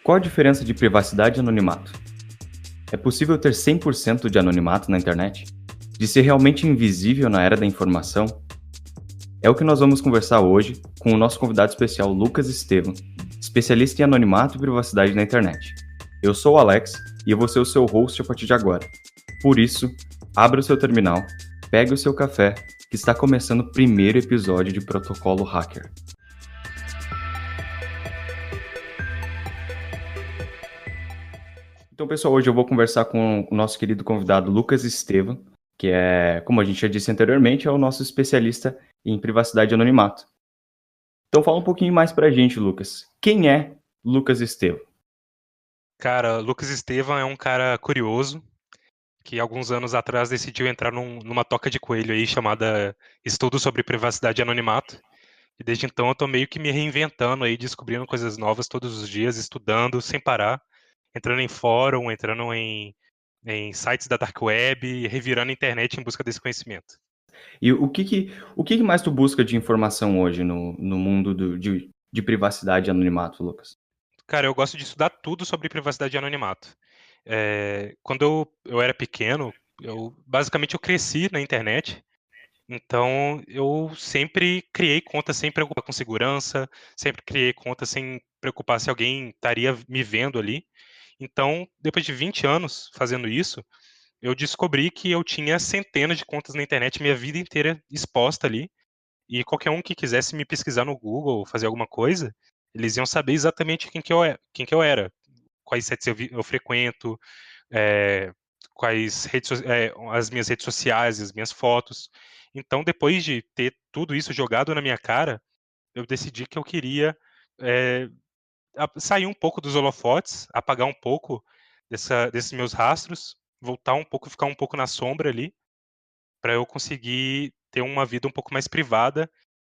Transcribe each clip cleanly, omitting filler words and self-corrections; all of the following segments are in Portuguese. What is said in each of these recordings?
Qual a diferença de privacidade e anonimato? É possível ter 100% de anonimato na internet? De ser realmente invisível na era da informação? É o que nós vamos conversar hoje com o nosso convidado especial Lucas Estevam, especialista em anonimato e privacidade na internet. Eu sou o Alex e eu vou ser o seu host a partir de agora. Por isso, abra o seu terminal, pegue o seu café, que está começando o primeiro episódio de Protocolo Hacker. Então, pessoal, hoje eu vou conversar com o nosso querido convidado Lucas Estevam, que é, como a gente já disse anteriormente, é o nosso especialista em privacidade e anonimato. Então, fala um pouquinho mais pra gente, Lucas. Quem é Lucas Estevam? Cara, Lucas Estevam é um cara curioso que alguns anos atrás decidiu entrar numa toca de coelho aí chamada Estudo sobre Privacidade e Anonimato. E desde então eu tô meio que me reinventando aí, descobrindo coisas novas todos os dias, estudando sem parar, entrando em fórum, entrando em sites da Dark Web, revirando a internet em busca desse conhecimento. E o que mais tu busca de informação hoje no mundo de privacidade e anonimato, Lucas? Cara, eu gosto de estudar tudo sobre privacidade e anonimato. Quando eu era pequeno, basicamente eu cresci na internet. Então, eu sempre criei conta sem preocupar com segurança, sempre criei conta sem preocupar se alguém estaria me vendo ali. Então, depois de 20 anos fazendo isso, eu descobri que eu tinha centenas de contas na internet, minha vida inteira exposta ali, e qualquer um que quisesse me pesquisar no Google, fazer alguma coisa, eles iam saber exatamente quem que eu era, quais sites eu frequento, é, as minhas redes sociais, as minhas fotos. Então, depois de ter tudo isso jogado na minha cara, eu decidi que eu queria é, sair um pouco dos holofotes, apagar um pouco desses meus rastros, voltar um pouco, ficar um pouco na sombra ali, para eu conseguir ter uma vida um pouco mais privada.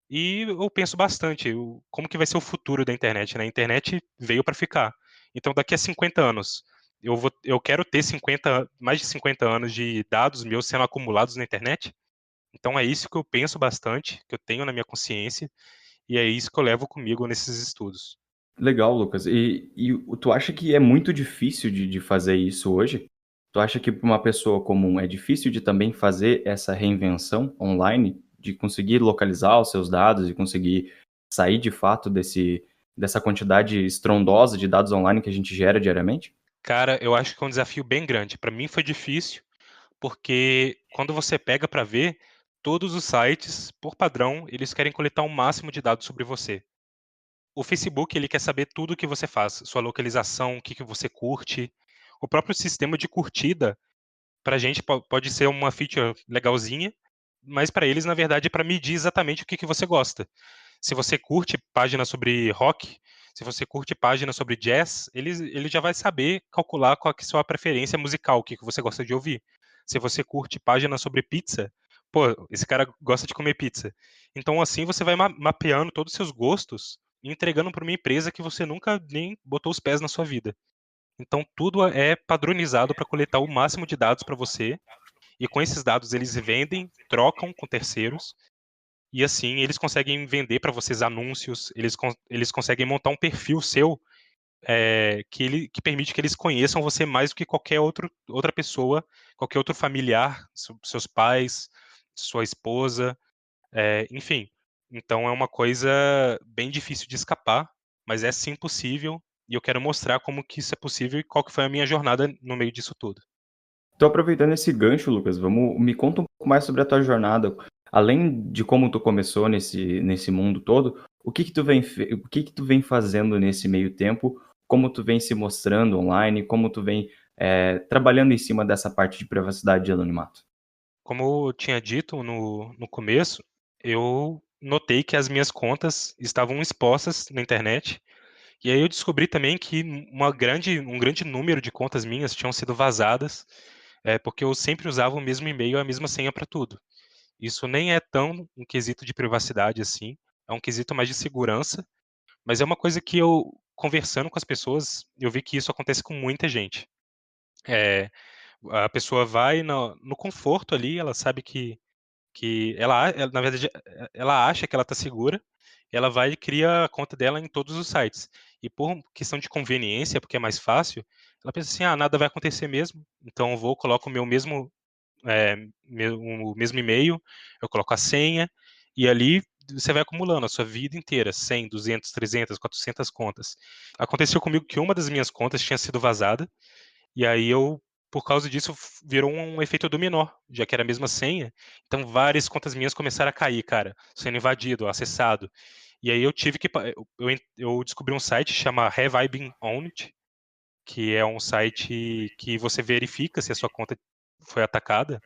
E eu penso bastante, como que vai ser o futuro da internet, né? A internet veio para ficar. Então, daqui a 50 anos, eu quero ter mais de 50 anos de dados meus sendo acumulados na internet. Então, é isso que eu penso bastante, que eu tenho na minha consciência, e é isso que eu levo comigo nesses estudos. Legal, Lucas. Tu acha que é muito difícil de fazer isso hoje? Tu acha que para uma pessoa comum é difícil de também fazer essa reinvenção online, de conseguir localizar os seus dados e conseguir sair de fato dessa quantidade estrondosa de dados online que a gente gera diariamente? Cara, eu acho que é um desafio bem grande. Para mim foi difícil, porque quando você pega para ver, todos os sites, por padrão, eles querem coletar o máximo de dados sobre você. O Facebook, ele quer saber tudo o que você faz, sua localização, o que que você curte. O próprio sistema de curtida, pra gente pode ser uma feature legalzinha, mas para eles, na verdade, é para medir exatamente o que que você gosta. Se você curte página sobre rock, se você curte página sobre jazz, ele já vai saber calcular qual que é a sua preferência musical, o que que você gosta de ouvir. Se você curte página sobre pizza, pô, esse cara gosta de comer pizza. Então, assim, você vai mapeando todos os seus gostos e entregando para uma empresa que você nunca nem botou os pés na sua vida. Então, tudo é padronizado para coletar o máximo de dados para você, e com esses dados eles vendem, trocam com terceiros, e assim eles conseguem vender para vocês anúncios, eles conseguem montar um perfil seu que permite que eles conheçam você mais do que outra pessoa, qualquer outro familiar, seus pais, sua esposa, enfim. Então é uma coisa bem difícil de escapar, mas é sim possível, e eu quero mostrar como que isso é possível e qual que foi a minha jornada no meio disso tudo. Tô aproveitando esse gancho, Lucas, me conta um pouco mais sobre a tua jornada. Além de como tu começou nesse mundo todo, o que que tu vem fazendo nesse meio tempo? Como tu vem se mostrando online? Como tu vem, trabalhando em cima dessa parte de privacidade e anonimato? Como eu tinha dito no começo, eu notei que as minhas contas estavam expostas na internet. E aí eu descobri também que um grande número de contas minhas tinham sido vazadas, porque eu sempre usava o mesmo e-mail, a mesma senha para tudo. Isso nem é tão um quesito de privacidade assim, é um quesito mais de segurança, mas é uma coisa que eu, conversando com as pessoas, eu vi que isso acontece com muita gente. Eh, a pessoa vai no conforto ali, ela sabe que na verdade, ela acha que ela está segura, ela vai e cria a conta dela em todos os sites. E por questão de conveniência, porque é mais fácil, ela pensa assim, nada vai acontecer mesmo, então eu vou, coloco o meu mesmo, o mesmo e-mail, eu coloco a senha, e ali você vai acumulando a sua vida inteira, 100, 200, 300, 400 contas. Aconteceu comigo que uma das minhas contas tinha sido vazada, e aí eu, por causa disso, virou um efeito dominó, já que era a mesma senha. Então várias contas minhas começaram a cair, cara, sendo invadido, acessado. E aí eu tive que. Eu descobri um site que chama Have I Been Owned, que é um site que você verifica se a sua conta foi atacada.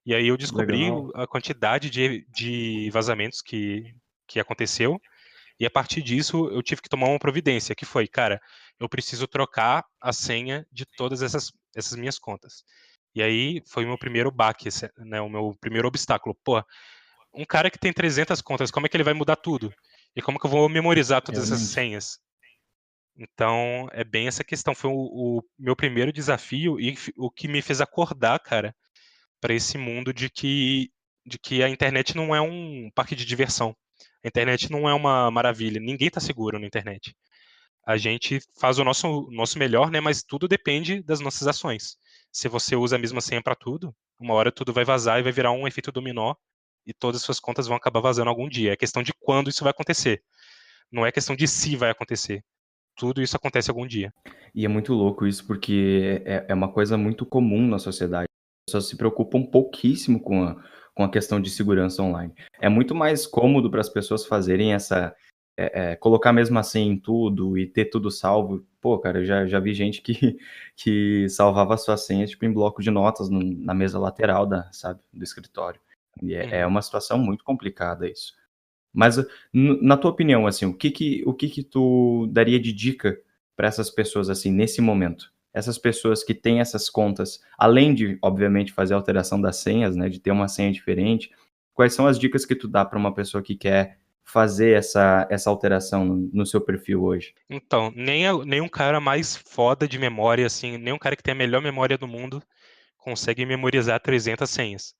E aí eu descobri Legal. a quantidade de vazamentos que aconteceu. E a partir disso, eu tive que tomar uma providência, que foi, cara, eu preciso trocar a senha de todas essas minhas contas. E aí foi o meu primeiro baque, né, o meu primeiro obstáculo. Pô, um cara que tem 300 contas, como é que ele vai mudar tudo? E como que eu vou memorizar todas essas Realmente. senhas? Então, é bem essa questão. Foi o meu primeiro desafio e o que me fez acordar, cara, para esse mundo de que a internet não é um parque de diversão. A internet não é uma maravilha. Ninguém está seguro na internet. A gente faz o nosso melhor, né? Mas tudo depende das nossas ações. Se você usa a mesma senha para tudo, uma hora tudo vai vazar e vai virar um efeito dominó e todas as suas contas vão acabar vazando algum dia. É questão de quando isso vai acontecer. Não é questão de se vai acontecer. Tudo isso acontece algum dia. E é muito louco isso, porque é uma coisa muito comum na sociedade. As pessoas se preocupam pouquíssimo com a questão de segurança online. É muito mais cômodo para as pessoas fazerem essa. Colocar mesmo assim em tudo e ter tudo salvo. Pô, cara, eu já vi gente que salvava suas senhas tipo, em bloco de notas na mesa lateral sabe, do escritório. E é Uhum. uma situação muito complicada isso. Mas na tua opinião, assim, o que que tu daria de dica para essas pessoas, assim, nesse momento? Essas pessoas que têm essas contas, além de, obviamente, fazer a alteração das senhas, né, de ter uma senha diferente, quais são as dicas que tu dá para uma pessoa que quer fazer essa alteração no seu perfil hoje? Então, nem um cara mais foda de memória, assim, nem um cara que tem a melhor memória do mundo consegue memorizar 300 senhas.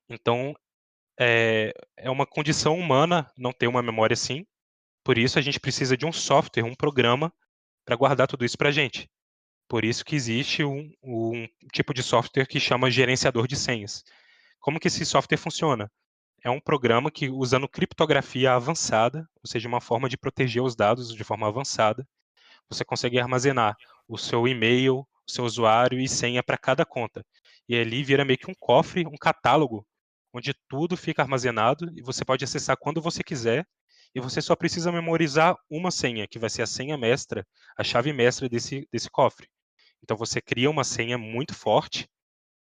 Então, é uma condição humana não ter uma memória assim. Por isso, a gente precisa de um software, um programa, para guardar tudo isso para a gente. Por isso que existe um tipo de software que chama gerenciador de senhas. Como que esse software funciona? É um programa que, usando criptografia avançada, ou seja, uma forma de proteger os dados de forma avançada, você consegue armazenar o seu e-mail, o seu usuário e senha para cada conta. E ali vira meio que um cofre, um catálogo, onde tudo fica armazenado e você pode acessar quando você quiser. E você só precisa memorizar uma senha, que vai ser a senha mestra, a chave mestra desse cofre. Então você cria uma senha muito forte,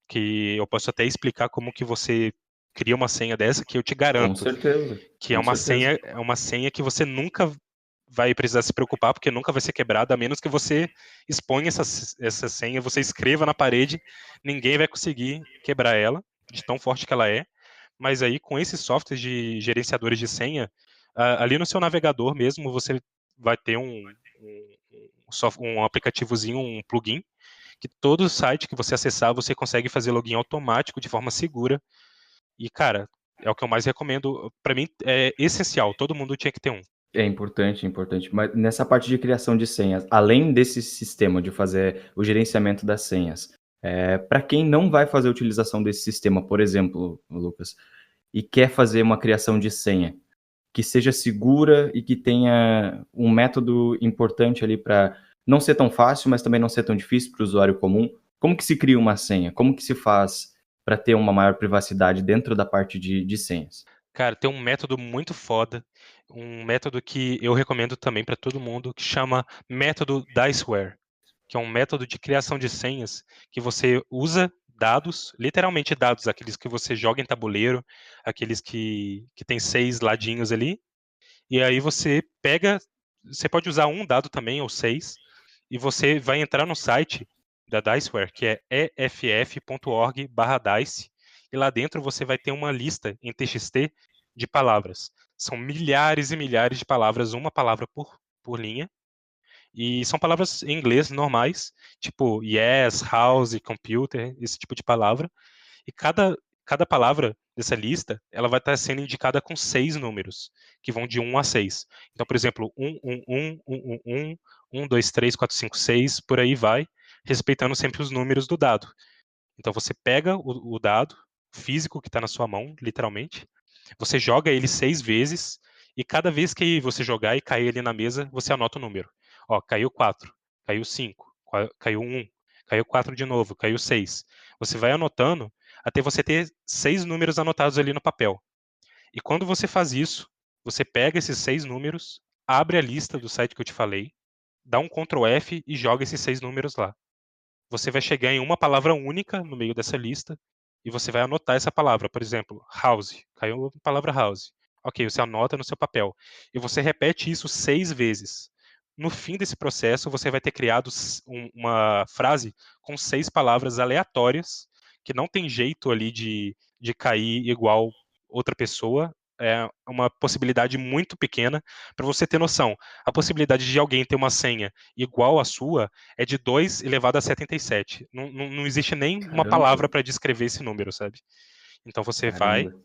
que eu posso até explicar como que você cria uma senha dessa, que eu te Com garanto certeza, que com certeza. é uma senha que você nunca vai precisar se preocupar, porque nunca vai ser quebrada, a menos que você exponha essa senha, você escreva na parede, ninguém vai conseguir quebrar ela, de tão forte que ela é. Mas aí, com esses softwares de gerenciadores de senha, ali no seu navegador mesmo, você vai ter um aplicativozinho, um plugin, que todo site que você acessar, você consegue fazer login automático de forma segura. E, cara, é o que eu mais recomendo. Para mim, é essencial. Todo mundo tinha que ter um. É importante, é importante. Mas nessa parte de criação de senhas, além desse sistema de fazer o gerenciamento das senhas, para quem não vai fazer a utilização desse sistema, por exemplo, Lucas, e quer fazer uma criação de senha que seja segura e que tenha um método importante ali para não ser tão fácil, mas também não ser tão difícil para o usuário comum, como que se cria uma senha? Como que se faz para ter uma maior privacidade dentro da parte de senhas? Cara, tem um método muito foda, um método que eu recomendo também para todo mundo, que chama método Diceware, que é um método de criação de senhas que você usa dados, literalmente dados, aqueles que você joga em tabuleiro, aqueles que tem 6 ladinhos ali, e aí você pode usar um dado também, ou 6, e você vai entrar no site da Diceware, que é eff.org/dice, e lá dentro você vai ter uma lista em TXT de palavras. São milhares e milhares de palavras, uma palavra por linha, e são palavras em inglês normais, tipo yes, house, computer, esse tipo de palavra. E cada palavra dessa lista, ela vai estar sendo indicada com 6 números, que vão de 1 a 6. Então, por exemplo, 1, 2, 3, 4, 5, 6, por aí vai, respeitando sempre os números do dado. Então você pega o dado físico que está na sua mão, literalmente, você joga ele 6 vezes, e cada vez que você jogar e cair ali na mesa, você anota o número. Ó, caiu 4, caiu 5, caiu 1, caiu 4 de novo, caiu 6. Você vai anotando até você ter 6 números anotados ali no papel. E quando você faz isso, você pega esses 6 números, abre a lista do site que eu te falei, dá um Ctrl F e joga esses 6 números lá. Você vai chegar em uma palavra única no meio dessa lista e você vai anotar essa palavra. Por exemplo, house. Caiu a palavra house. Ok, você anota no seu papel. E você repete isso 6 vezes. No fim desse processo, você vai ter criado uma frase com 6 palavras aleatórias, que não tem jeito ali de cair igual outra pessoa. É uma possibilidade muito pequena. Para você ter noção, a possibilidade de alguém ter uma senha igual à sua é de 2 elevado a 77. Não existe nem uma Caramba, palavra para descrever esse número, sabe? Então você vai, caramba.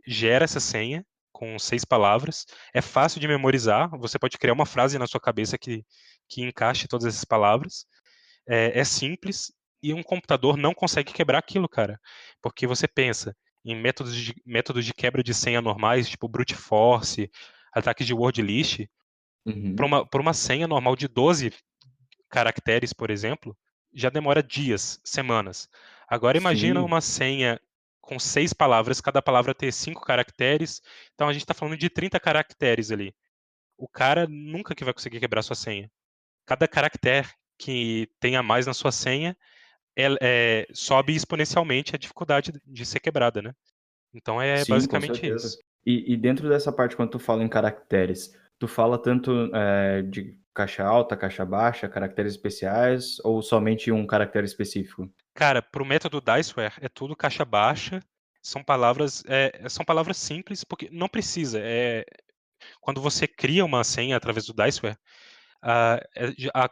gera essa senha com 6 palavras. É fácil de memorizar. Você pode criar uma frase na sua cabeça que encaixe todas essas palavras. É simples e um computador não consegue quebrar aquilo, cara. Porque você pensa em métodos de quebra de senha normais, tipo brute force, ataques de word list, Uhum. por uma senha normal de 12 caracteres, por exemplo, já demora dias, semanas. Agora imagina Sim, uma senha com 6 palavras, cada palavra ter 5 caracteres, então a gente está falando de 30 caracteres ali. O cara nunca que vai conseguir quebrar sua senha. Cada caractere que tenha mais na sua senha sobe exponencialmente a dificuldade de ser quebrada, né? Então é sim, com basicamente certeza. isso. E dentro dessa parte, quando tu fala em caracteres, tu fala tanto de caixa alta, caixa baixa, caracteres especiais, ou somente um caractere específico? Cara, para o método Diceware é tudo caixa baixa, são palavras simples, porque não precisa. Quando você cria uma senha através do Diceware, a, a,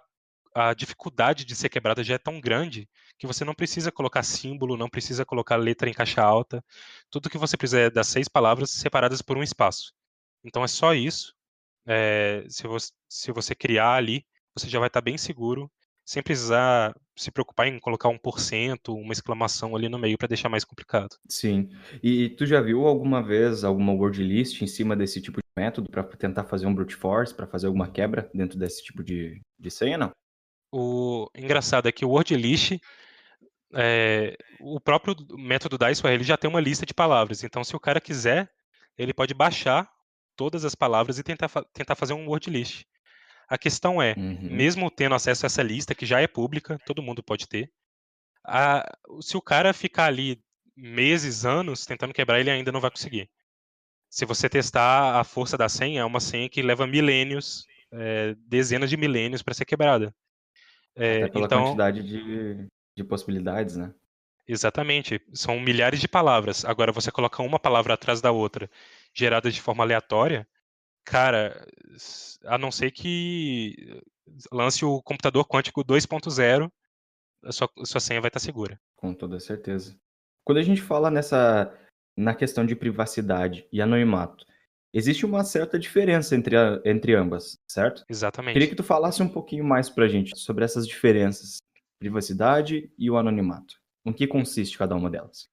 a dificuldade de ser quebrada já é tão grande que você não precisa colocar símbolo, não precisa colocar letra em caixa alta. Tudo que você precisa é das 6 palavras separadas por um espaço. Então é só isso. Se você criar ali, você já vai estar bem seguro, sem precisar se preocupar em colocar 1%, uma exclamação ali no meio para deixar mais complicado. Sim. E tu já viu alguma vez alguma word list em cima desse tipo de método para tentar fazer um brute force, para fazer alguma quebra dentro desse tipo de senha, não? O engraçado é que o word list, o próprio método Diceware, ele já tem uma lista de palavras. Então, se o cara quiser, ele pode baixar todas as palavras e tentar fazer um word list. A questão é, Uhum. mesmo tendo acesso a essa lista, que já é pública, todo mundo pode ter, se o cara ficar ali meses, anos tentando quebrar, ele ainda não vai conseguir. Se você testar a força da senha, é uma senha que leva milênios, dezenas de milênios para ser quebrada. Até pela Então, quantidade de possibilidades, né? exatamente, são milhares de palavras. Agora, você coloca uma palavra atrás da outra, gerada de forma aleatória, cara, a não ser que lance o computador quântico 2.0, a sua senha vai estar segura. Com toda certeza. Quando a gente fala na questão de privacidade e anonimato, existe uma certa diferença entre ambas, certo? Queria que Exatamente. tu falasse um pouquinho mais pra gente sobre essas diferenças, privacidade e o anonimato. No que consiste cada uma delas?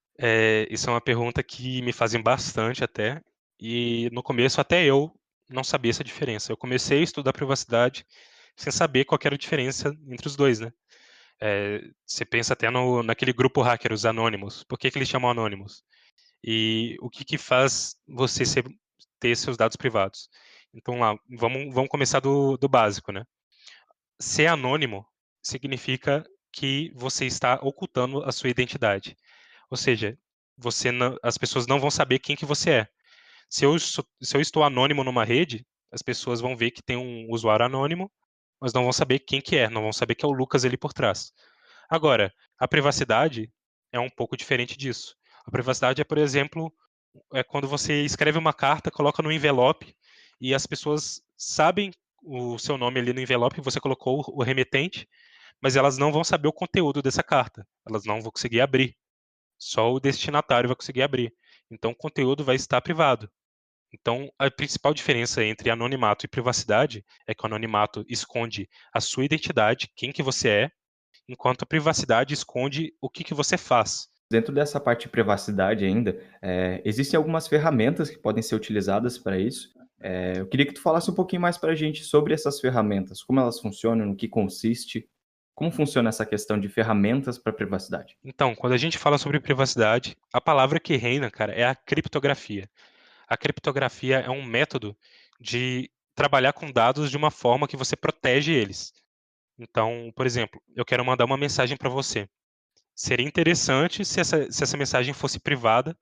Isso é uma pergunta que me fazem bastante até, e no começo até eu não sabia essa diferença. Eu comecei a estudar privacidade sem saber qual que era a diferença entre os dois, né? Você pensa até naquele grupo hacker, os Anonymous. Por que eles chamam Anonymous? E o que faz você ter seus dados privados? Então lá, vamos começar do básico, né? Ser anônimo significa que você está ocultando a sua identidade. Ou seja, as pessoas não vão saber quem que você é. Se eu estou anônimo numa rede, as pessoas vão ver que tem um usuário anônimo, mas não vão saber quem que é, não vão saber que é o Lucas ali por trás. Agora, a privacidade é um pouco diferente disso. A privacidade é, por exemplo, quando você escreve uma carta, coloca no envelope e as pessoas sabem o seu nome ali no envelope, você colocou o remetente, mas elas não vão saber o conteúdo dessa carta. Elas não vão conseguir abrir. Só o destinatário vai conseguir abrir. Então, o conteúdo vai estar privado. Então, a principal diferença entre anonimato e privacidade é que o anonimato esconde a sua identidade, quem que você é, enquanto a privacidade esconde o que você faz. Dentro dessa parte de privacidade ainda, existem algumas ferramentas que podem ser utilizadas para isso. Eu queria que tu falasse um pouquinho mais para a gente sobre essas ferramentas, como elas funcionam, no que consiste, como funciona essa questão de ferramentas para privacidade? Então, quando a gente fala sobre privacidade, a palavra que reina, cara, é a criptografia. A criptografia é um método de trabalhar com dados de uma forma que você protege eles. Então, por exemplo, eu quero mandar uma mensagem para você. Seria interessante se essa mensagem fosse privada,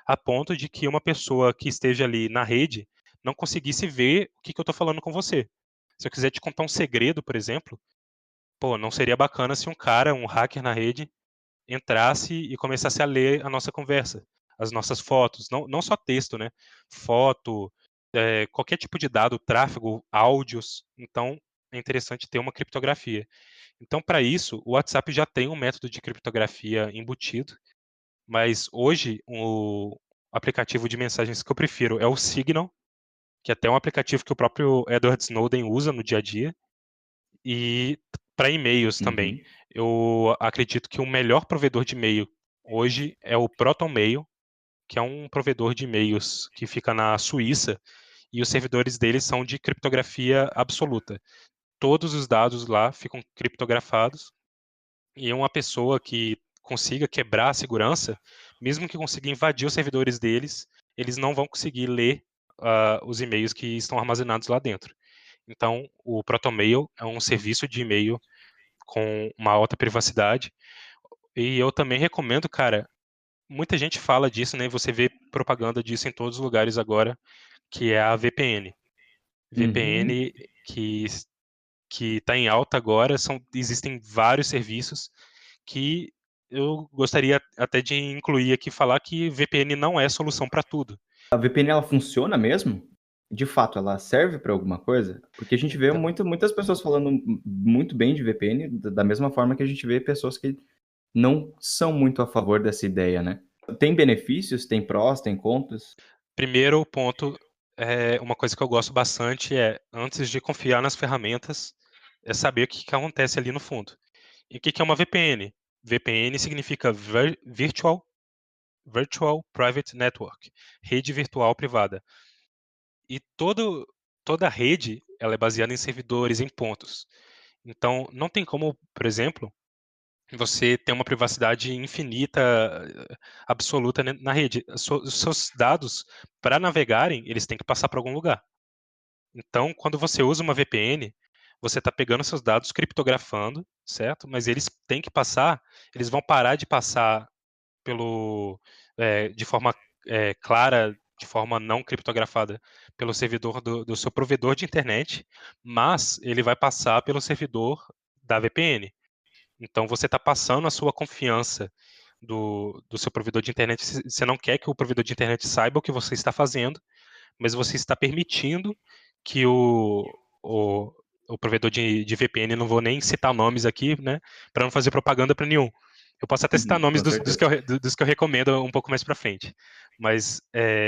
a ponto de que uma pessoa que esteja ali na rede não conseguisse ver o que eu estou falando com você. Se eu quiser te contar um segredo, por exemplo, pô, não seria bacana se um cara, um hacker na rede, entrasse e começasse a ler a nossa conversa, as nossas fotos, não só texto, né? Foto, qualquer tipo de dado, tráfego, áudios. Então, é interessante ter uma criptografia. Então, para isso, o WhatsApp já tem um método de criptografia embutido, mas hoje o aplicativo de mensagens que eu prefiro é o Signal, que é até um aplicativo que o próprio Edward Snowden usa no dia a dia, e para e-mails também. Uhum. Eu acredito que o melhor provedor de e-mail hoje é o ProtonMail, que é um provedor de e-mails que fica na Suíça, e os servidores deles são de criptografia absoluta. Todos os dados lá ficam criptografados, e uma pessoa que consiga quebrar a segurança, mesmo que consiga invadir os servidores deles, eles não vão conseguir ler os e-mails que estão armazenados lá dentro. Então, o ProtonMail é um serviço de e-mail com uma alta privacidade. E eu também recomendo, cara, muita gente fala disso, né? Você vê propaganda disso em todos os lugares agora, que é a VPN. Uhum. VPN que está em alta agora, existem vários serviços que eu gostaria até de incluir aqui, falar que VPN não é solução para tudo. A VPN ela funciona mesmo? De fato, ela serve para alguma coisa? Porque a gente vê Então, muitas pessoas falando muito bem de VPN, da mesma forma que a gente vê pessoas que não são muito a favor dessa ideia, né. Tem benefícios, tem prós, tem contras? primeiro ponto, uma coisa que eu gosto bastante é, antes de confiar nas ferramentas, é saber o que acontece ali no fundo. E o que é uma VPN? VPN significa Virtual Private Network, rede virtual privada. E toda rede ela é baseada em servidores, em pontos. Então, não tem como, por exemplo, você ter uma privacidade infinita, absoluta na rede. Os seus dados, para navegarem, eles têm que passar por algum lugar. Então, quando você usa uma VPN, você está pegando seus dados, criptografando, certo? Mas eles têm que passar, eles vão parar de passar de forma clara, de forma não criptografada, pelo servidor do seu provedor de internet, mas ele vai passar pelo servidor da VPN. Então você está passando a sua confiança do seu provedor de internet. Você não quer que o provedor de internet saiba o que você está fazendo, mas você está permitindo que o, o provedor de VPN, não vou nem citar nomes aqui, né, para não fazer propaganda para nenhum. Eu posso até citar nomes Com certeza. dos que eu recomendo um pouco mais para frente, mas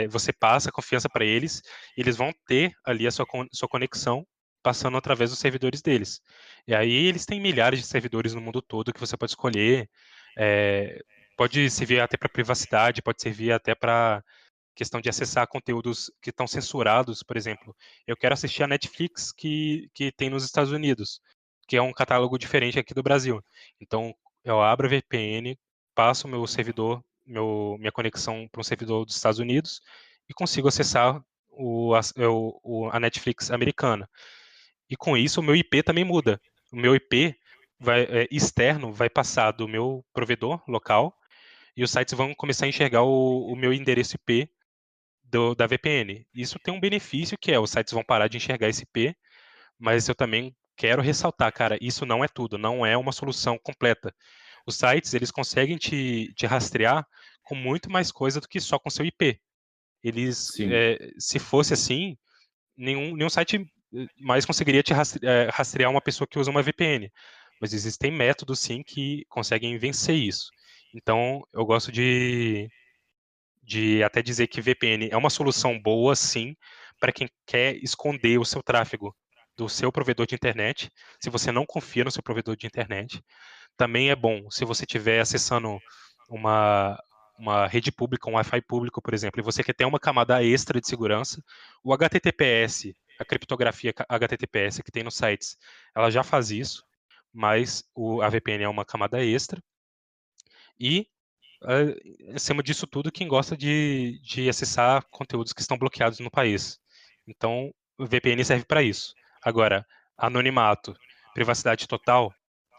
você passa a confiança para eles, e eles vão ter ali a sua conexão passando através dos servidores deles. E aí eles têm milhares de servidores no mundo todo que você pode escolher. é, Pode servir até para privacidade, pode servir até para questão de acessar conteúdos que estão censurados, por exemplo. Eu quero assistir a Netflix que tem nos Estados Unidos, que é um catálogo diferente aqui do Brasil. Então, eu abro a VPN, passo o meu servidor, minha conexão para um servidor dos Estados Unidos e consigo acessar a Netflix americana. E com isso, o meu IP também muda. O meu IP externo vai passar do meu provedor local e os sites vão começar a enxergar o meu endereço IP da VPN. Isso tem um benefício que é, os sites vão parar de enxergar esse IP, mas eu também quero ressaltar, cara, isso não é tudo, não é uma solução completa. Os sites, eles conseguem te rastrear com muito mais coisa do que só com seu IP. Sim. Se fosse assim, nenhum site mais conseguiria rastrear uma pessoa que usa uma VPN. Mas existem métodos, sim, que conseguem vencer isso. Então, eu gosto de até dizer que VPN é uma solução boa, sim, para quem quer esconder o seu tráfego do seu provedor de internet, se você não confia no seu provedor de internet. Também é bom se você estiver acessando uma, uma rede pública, um Wi-Fi público, por exemplo, e você quer ter uma camada extra de segurança. O HTTPS, a criptografia HTTPS que tem nos sites, ela já faz isso, mas a VPN é uma camada extra. E, acima disso tudo, quem gosta de acessar conteúdos que estão bloqueados no país. Então, o VPN serve para isso. Agora, anonimato, privacidade total,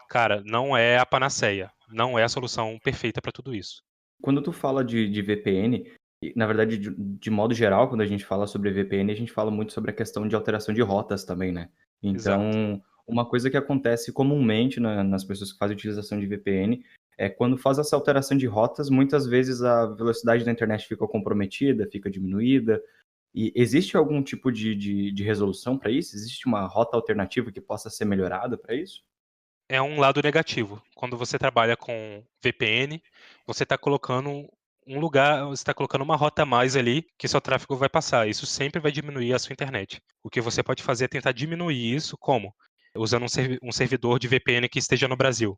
cara, não é a panaceia, não é a solução perfeita para tudo isso. Quando tu fala de VPN, na verdade, de modo geral, quando a gente fala sobre VPN, a gente fala muito sobre a questão de alteração de rotas também, né. Exato. Então, uma coisa que acontece comumente nas pessoas que fazem utilização de VPN, é quando faz essa alteração de rotas, muitas vezes a velocidade da internet fica comprometida, fica diminuída. E existe algum tipo de resolução para isso? Existe uma rota alternativa que possa ser melhorada para isso? É um lado negativo. Quando você trabalha com VPN, você está colocando um lugar, você está colocando uma rota a mais ali que seu tráfego vai passar. Isso sempre vai diminuir a sua internet. O que você pode fazer é tentar diminuir isso como? Usando um servidor de VPN que esteja no Brasil.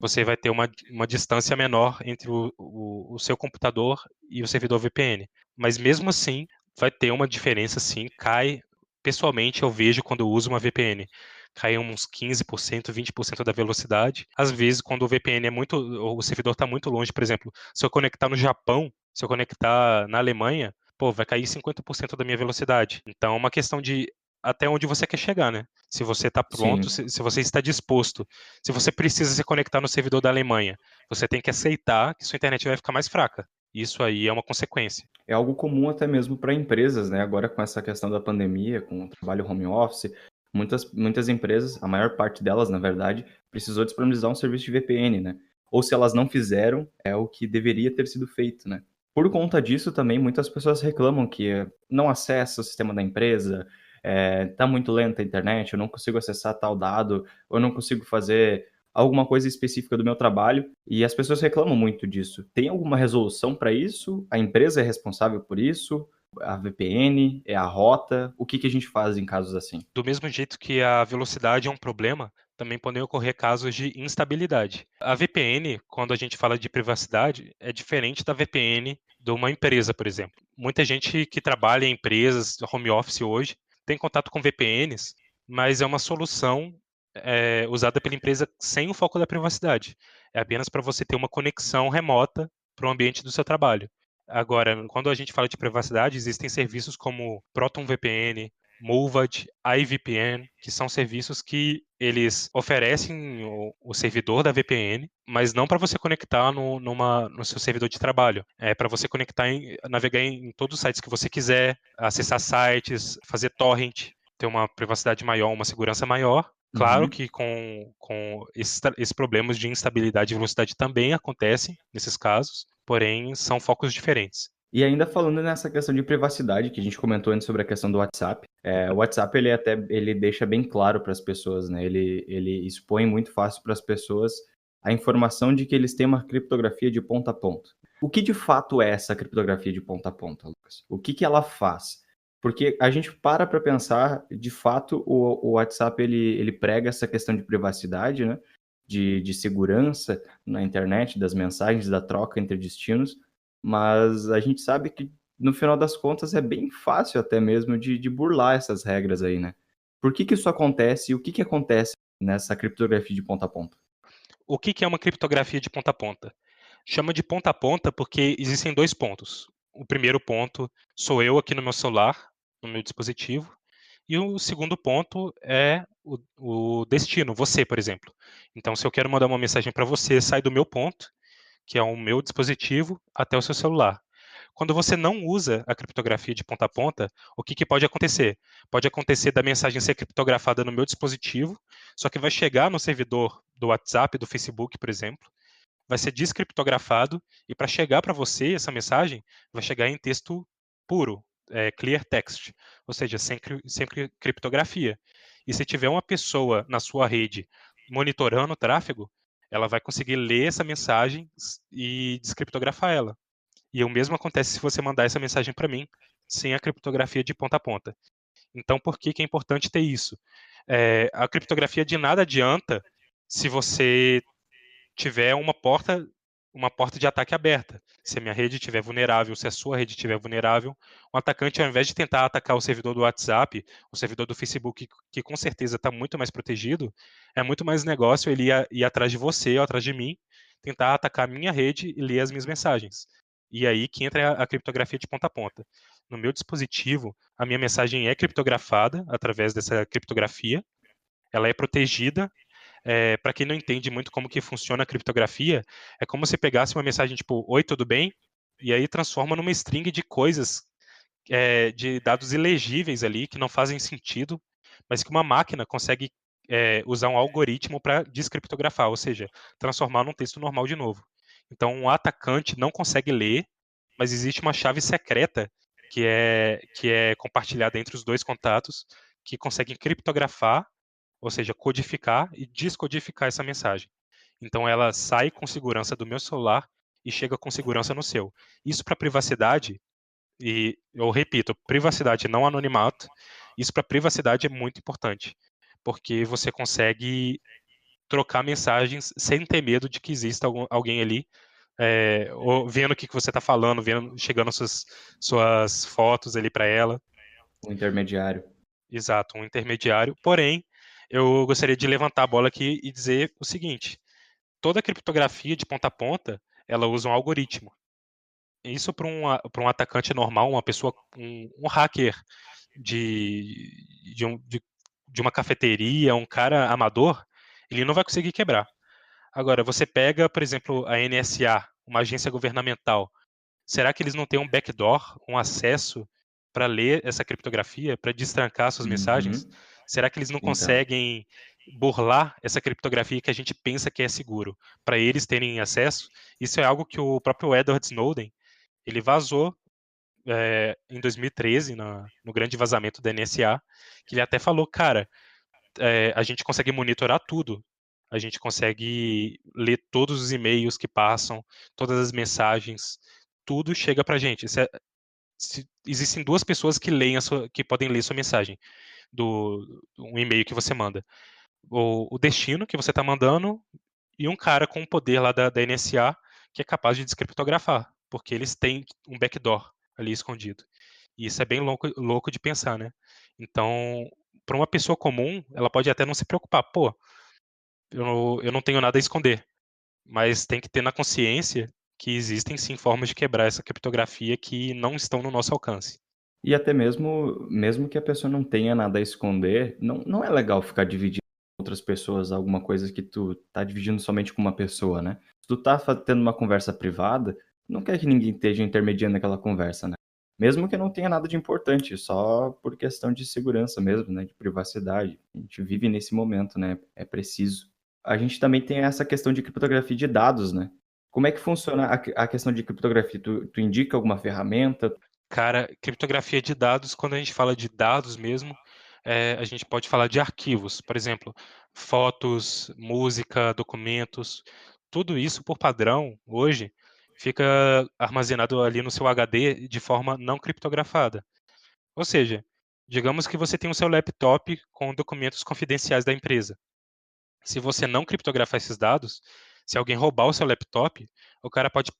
Você vai ter uma distância menor entre o seu computador e o servidor VPN. Mas mesmo assim, vai ter uma diferença sim, cai. Pessoalmente, eu vejo quando eu uso uma VPN, cai uns 15%, 20% da velocidade. Às vezes, quando o VPN é muito, o servidor está muito longe, por exemplo, se eu conectar no Japão, se eu conectar na Alemanha, pô, vai cair 50% da minha velocidade. Então, é uma questão de até onde você quer chegar, né? Se você está pronto, Sim. se você está disposto, se você precisa se conectar no servidor da Alemanha, você tem que aceitar que sua internet vai ficar mais fraca. Isso aí é uma consequência. É algo comum até mesmo para empresas, né, agora com essa questão da pandemia, com o trabalho home office, muitas empresas, a maior parte delas, na verdade, precisou disponibilizar um serviço de VPN, né. Ou se elas não fizeram, é o que deveria ter sido feito, né. Por conta disso também, muitas pessoas reclamam que não acessa o sistema da empresa, tá muito lenta a internet, eu não consigo acessar tal dado, ou eu não consigo fazer alguma coisa específica do meu trabalho, e as pessoas reclamam muito disso. Tem alguma resolução para isso? A empresa é responsável por isso? A VPN? É a rota? O que que a gente faz em casos assim? Do mesmo jeito que a velocidade é um problema, também podem ocorrer casos de instabilidade. A VPN, quando a gente fala de privacidade, é diferente da VPN de uma empresa, por exemplo. Muita gente que trabalha em empresas, home office hoje, tem contato com VPNs, mas é uma solução usada pela empresa sem o foco da privacidade. É apenas para você ter uma conexão remota para o ambiente do seu trabalho. Agora, quando a gente fala de privacidade, existem serviços como ProtonVPN, Movad, iVPN, que são serviços que eles oferecem o servidor da VPN, mas não para você conectar no seu servidor de trabalho. É para você conectar, navegar em todos os sites que você quiser, acessar sites, fazer torrent, ter uma privacidade maior, uma segurança maior. Claro Uhum. que com esses problemas de instabilidade e velocidade também acontecem nesses casos, porém são focos diferentes. E ainda falando nessa questão de privacidade, que a gente comentou antes sobre a questão do WhatsApp, o WhatsApp ele deixa bem claro para as pessoas, né, ele expõe muito fácil para as pessoas a informação de que eles têm uma criptografia de ponta a ponta. O que de fato é essa criptografia de ponta a ponta, Lucas? O que que ela faz? Porque a gente para pensar, de fato, o WhatsApp ele prega essa questão de privacidade, né, de segurança na internet, das mensagens, da troca entre destinos, mas a gente sabe que, no final das contas, é bem fácil até mesmo de burlar essas regras aí, né. Por que que isso acontece e o que que acontece nessa criptografia de ponta a ponta? O que é uma criptografia de ponta a ponta? Chama de ponta a ponta porque existem dois pontos. O primeiro ponto sou eu aqui no meu celular, no meu dispositivo, e o segundo ponto é o destino, você, por exemplo. Então, se eu quero mandar uma mensagem para você, sai do meu ponto, que é o meu dispositivo, até o seu celular. Quando você não usa a criptografia de ponta a ponta, o que pode acontecer? Pode acontecer da mensagem ser criptografada no meu dispositivo, só que vai chegar no servidor do WhatsApp, do Facebook, por exemplo, vai ser descriptografado e para chegar para você essa mensagem vai chegar em texto puro, clear text, ou seja, sem criptografia. E se tiver uma pessoa na sua rede monitorando o tráfego, ela vai conseguir ler essa mensagem e descriptografar ela. E o mesmo acontece se você mandar essa mensagem para mim sem a criptografia de ponta a ponta. Então, por que que é importante ter isso? A criptografia de nada adianta se você tiver uma porta de ataque aberta. Se a minha rede estiver vulnerável, se a sua rede estiver vulnerável, o atacante, ao invés de tentar atacar o servidor do WhatsApp, o servidor do Facebook, que com certeza está muito mais protegido, é muito mais negócio ele ir atrás de você ou atrás de mim, tentar atacar a minha rede e ler as minhas mensagens. E aí que entra a criptografia de ponta a ponta. No meu dispositivo, a minha mensagem é criptografada através dessa criptografia, ela é protegida. Para quem não entende muito como que funciona a criptografia, é como se pegasse uma mensagem tipo, oi, tudo bem? E aí transforma numa string de coisas, de dados ilegíveis ali, que não fazem sentido, mas que uma máquina consegue usar um algoritmo para descriptografar, ou seja, transformar num texto normal de novo. Então, um atacante não consegue ler, mas existe uma chave secreta que é compartilhada entre os dois contatos, que conseguem criptografar, ou seja, codificar e descodificar essa mensagem. Então ela sai com segurança do meu celular e chega com segurança no seu. Isso para privacidade, e eu repito, privacidade não anonimato, isso para privacidade é muito importante, porque você consegue trocar mensagens sem ter medo de que exista alguém ali ou vendo o que você está falando, chegando suas fotos ali para ela. O intermediário. Exato, um intermediário. Porém, eu gostaria de levantar a bola aqui e dizer o seguinte: toda criptografia de ponta a ponta, ela usa um algoritmo. Isso para um atacante normal, uma pessoa, um hacker de uma cafeteria, um cara amador, ele não vai conseguir quebrar. Agora, você pega, por exemplo, a NSA, uma agência governamental. Será que eles não têm um backdoor, um acesso para ler essa criptografia, para destrancar suas mensagens? Uhum. Será que eles não Então, conseguem burlar essa criptografia que a gente pensa que é seguro, para eles terem acesso? Isso é algo que o próprio Edward Snowden, ele vazou em 2013, no grande vazamento da NSA, que ele até falou, cara, a gente consegue monitorar tudo. A gente consegue ler todos os e-mails que passam, todas as mensagens, tudo chega pra gente. Existem duas pessoas que podem ler sua mensagem, um e-mail que você manda. O destino que você está mandando e um cara com o poder lá da NSA que é capaz de descriptografar, porque eles têm um backdoor ali escondido. E isso é bem louco de pensar, né? Então, para uma pessoa comum, ela pode até não se preocupar. Pô, eu não tenho nada a esconder. Mas tem que ter na consciência que existem sim formas de quebrar essa criptografia que não estão no nosso alcance. e até mesmo que a pessoa não tenha nada a esconder, não é legal ficar dividindo com outras pessoas alguma coisa que tu tá dividindo somente com uma pessoa, né. Se tu tá tendo uma conversa privada, não quer que ninguém esteja intermediando aquela conversa, né. Mesmo que não tenha nada de importante, só por questão de segurança mesmo, né, de privacidade. A gente vive nesse momento, né, é preciso. A gente também tem essa questão de criptografia de dados, né. Como é que funciona a questão de criptografia? Tu indica alguma ferramenta? Cara, criptografia de dados, quando a gente fala de dados mesmo, a gente pode falar de arquivos, por exemplo, fotos, música, documentos, tudo isso por padrão, hoje, fica armazenado ali no seu HD de forma não criptografada. Ou seja, digamos que você tem o seu laptop com documentos confidenciais da empresa. Se você não criptografar esses dados, se alguém roubar o seu laptop, o cara pode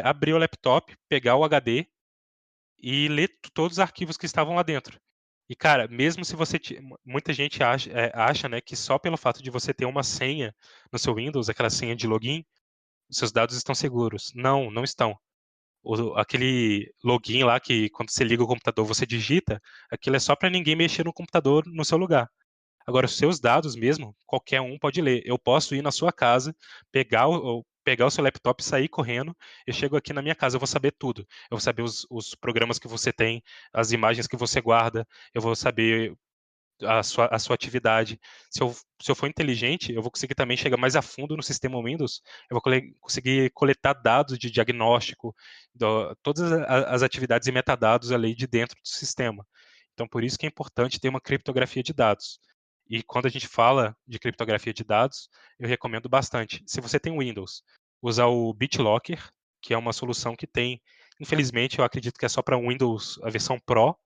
abrir o laptop, pegar o HD e ler todos os arquivos que estavam lá dentro. E, cara, mesmo se você. Muita gente acha, né, que só pelo fato de você ter uma senha no seu Windows, aquela senha de login, os seus dados estão seguros. Não, não estão. Aquele login lá que quando você liga o computador você digita, aquilo é só para ninguém mexer no computador no seu lugar. Agora, os seus dados mesmo, qualquer um pode ler. Eu posso ir na sua casa, pegar o seu laptop e sair correndo. Eu chego aqui na minha casa, eu vou saber tudo. Eu vou saber os programas que você tem, as imagens que você guarda, eu vou saber a sua atividade. Se eu for inteligente, eu vou conseguir também chegar mais a fundo no sistema Windows. Eu vou conseguir coletar dados de diagnóstico, todas as atividades e metadados ali de dentro do sistema. Então, por isso que é importante ter uma criptografia de dados. E quando a gente fala de criptografia de dados, eu recomendo bastante. Se você tem Windows, usar o BitLocker, que é uma solução que tem, infelizmente, eu acredito que é só para Windows a versão Pro,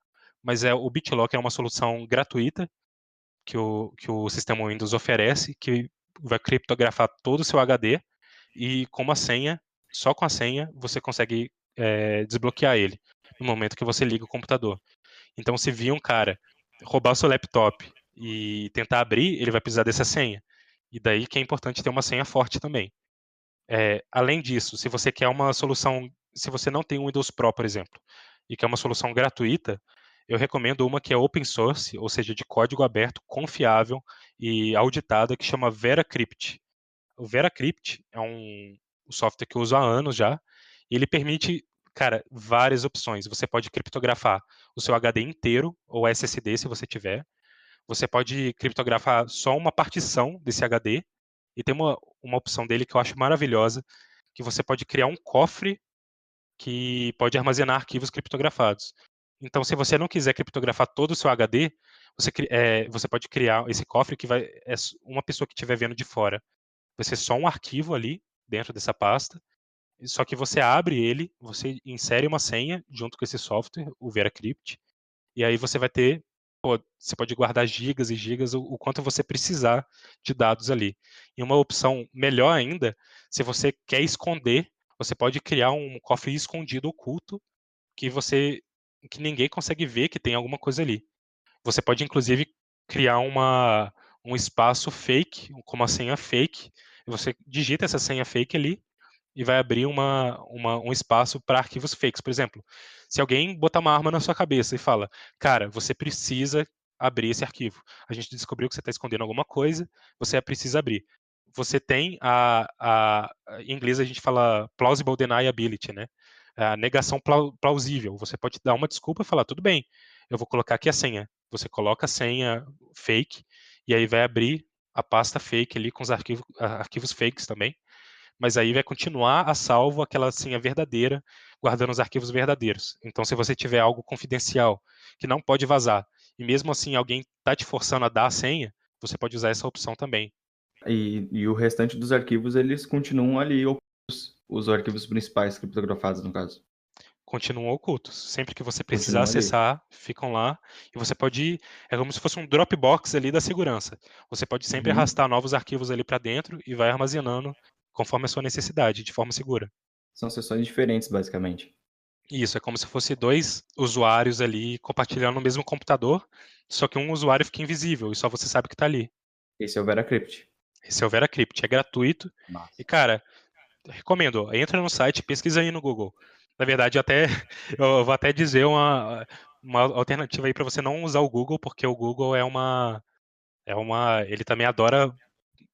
mas o BitLocker é uma solução gratuita que o sistema Windows oferece, que vai criptografar todo o seu HD e com uma senha, só com a senha, você consegue desbloquear ele no momento que você liga o computador. Então, se vir um cara roubar o seu laptop e tentar abrir, ele vai precisar dessa senha. E daí que é importante ter uma senha forte também. Além disso, se você quer uma solução, se você não tem um Windows Pro, por exemplo, e quer uma solução gratuita, eu recomendo uma que é open source, ou seja, de código aberto, confiável e auditada, que chama VeraCrypt. O VeraCrypt é um software que eu uso há anos já, e ele permite, cara, várias opções. Você pode criptografar o seu HD inteiro, ou SSD, se você tiver. Você pode criptografar só uma partição desse HD, e tem uma opção dele que eu acho maravilhosa, que você pode criar um cofre que pode armazenar arquivos criptografados. Então, se você não quiser criptografar todo o seu HD, você pode criar esse cofre que uma pessoa que estiver vendo de fora vai ser só um arquivo ali dentro dessa pasta, só que você abre ele, você insere uma senha junto com esse software, o VeraCrypt, e aí você vai ter, você pode guardar gigas e gigas, o quanto você precisar de dados ali. E uma opção melhor ainda, se você quer esconder, você pode criar um cofre escondido oculto que ninguém consegue ver que tem alguma coisa ali. Você pode inclusive criar um espaço fake, com uma senha fake, e você digita essa senha fake ali e vai abrir um espaço para arquivos fakes. Por exemplo, se alguém botar uma arma na sua cabeça e fala, cara, você precisa abrir esse arquivo. A gente descobriu que você está escondendo alguma coisa, você precisa abrir. Você tem em inglês a gente fala plausible deniability, né? A negação plausível. Você pode dar uma desculpa e falar, tudo bem, eu vou colocar aqui a senha. Você coloca a senha fake e aí vai abrir a pasta fake ali com os arquivos fakes também, mas aí vai continuar a salvo aquela senha verdadeira, guardando os arquivos verdadeiros. Então, se você tiver algo confidencial que não pode vazar, e mesmo assim alguém está te forçando a dar a senha, você pode usar essa opção também. E o restante dos arquivos, eles continuam ali, os arquivos principais criptografados, no caso. Continuam ocultos. Sempre que você precisar Continuam ali. acessar, ficam lá. E você pode. É como se fosse um Dropbox ali da segurança. Você pode sempre Uhum. arrastar novos arquivos ali para dentro e vai armazenando conforme a sua necessidade, de forma segura. São sessões diferentes, basicamente. Isso, é como se fosse dois usuários ali compartilhando o mesmo computador, só que um usuário fica invisível e só você sabe que está ali. Esse é o VeraCrypt. Esse é o VeraCrypt, é gratuito. E, Massa. cara, recomendo, entra no site, pesquisa aí no Google. Na verdade, eu vou até dizer uma alternativa aí para você não usar o Google, porque o Google ele também adora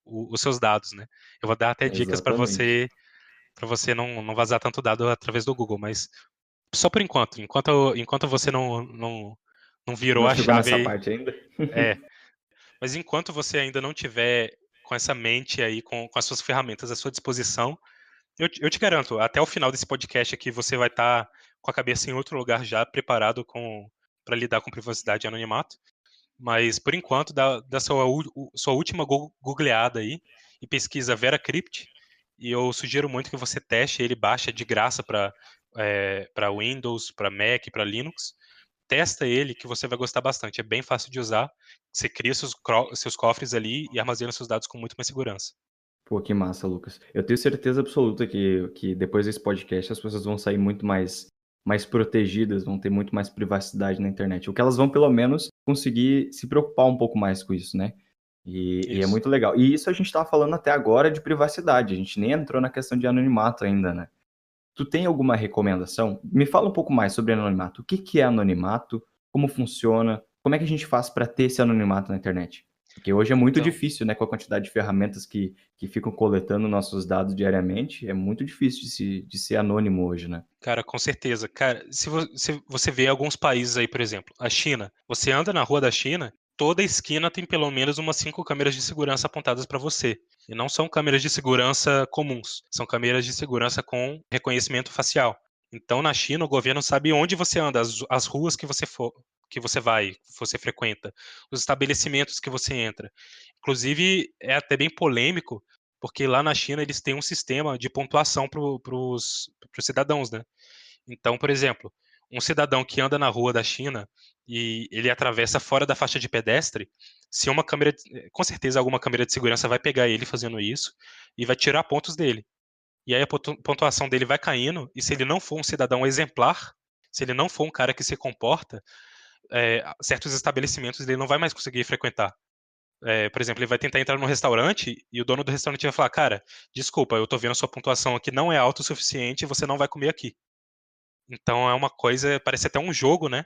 os seus dados, né? Eu vou dar até dicas Exatamente. para você não vazar tanto dado através do Google, mas só por enquanto você não virou Não a chegou chave nessa aí. parte ainda? Mas enquanto você ainda não tiver com essa mente aí, com as suas ferramentas à sua disposição, eu te garanto, até o final desse podcast aqui, você vai estar com a cabeça em outro lugar já, preparado para lidar com privacidade e anonimato. Mas, por enquanto, dá sua última googleada aí e pesquisa VeraCrypt. E eu sugiro muito que você teste ele, baixa de graça para Windows, para Mac, para Linux. Testa ele que você vai gostar bastante. É bem fácil de usar. Você cria seus cofres ali e armazena seus dados com muito mais segurança. Pô, que massa, Lucas. Eu tenho certeza absoluta que depois desse podcast as pessoas vão sair muito mais protegidas, vão ter muito mais privacidade na internet. O que elas vão, pelo menos, conseguir se preocupar um pouco mais com isso, né? E é Isso. muito legal. E isso a gente estava falando até agora de privacidade. A gente nem entrou na questão de anonimato ainda, né? Tu tem alguma recomendação? Me fala um pouco mais sobre anonimato. O que que é anonimato? Como funciona? Como é que a gente faz para ter esse anonimato na internet? Porque hoje é muito Então, difícil, né? Com a quantidade de ferramentas que ficam coletando nossos dados diariamente, é muito difícil de ser anônimo hoje, né? cara, com certeza. Cara, se você vê alguns países aí, por exemplo, a China, você anda na rua da China, toda esquina tem pelo menos umas 5 câmeras de segurança apontadas para você. E não são câmeras de segurança comuns, são câmeras de segurança com reconhecimento facial. Então, na China, o governo sabe onde você anda, as ruas que que você vai, que você frequenta, os estabelecimentos que você entra. Inclusive, é até bem polêmico, porque lá na China eles têm um sistema de pontuação para os cidadãos, né? Então, por exemplo, um cidadão que anda na rua da China e ele atravessa fora da faixa de pedestre, se uma câmera, com certeza alguma câmera de segurança vai pegar ele fazendo isso e vai tirar pontos dele. E aí a pontuação dele vai caindo, e se ele não for um cidadão exemplar, se ele não for um cara que se comporta, certos estabelecimentos ele não vai mais conseguir frequentar. Por exemplo, ele vai tentar entrar num restaurante e o dono do restaurante vai falar: cara, desculpa, eu tô vendo a sua pontuação aqui não é alta o suficiente e você não vai comer aqui. Então é uma coisa, parece até um jogo, né?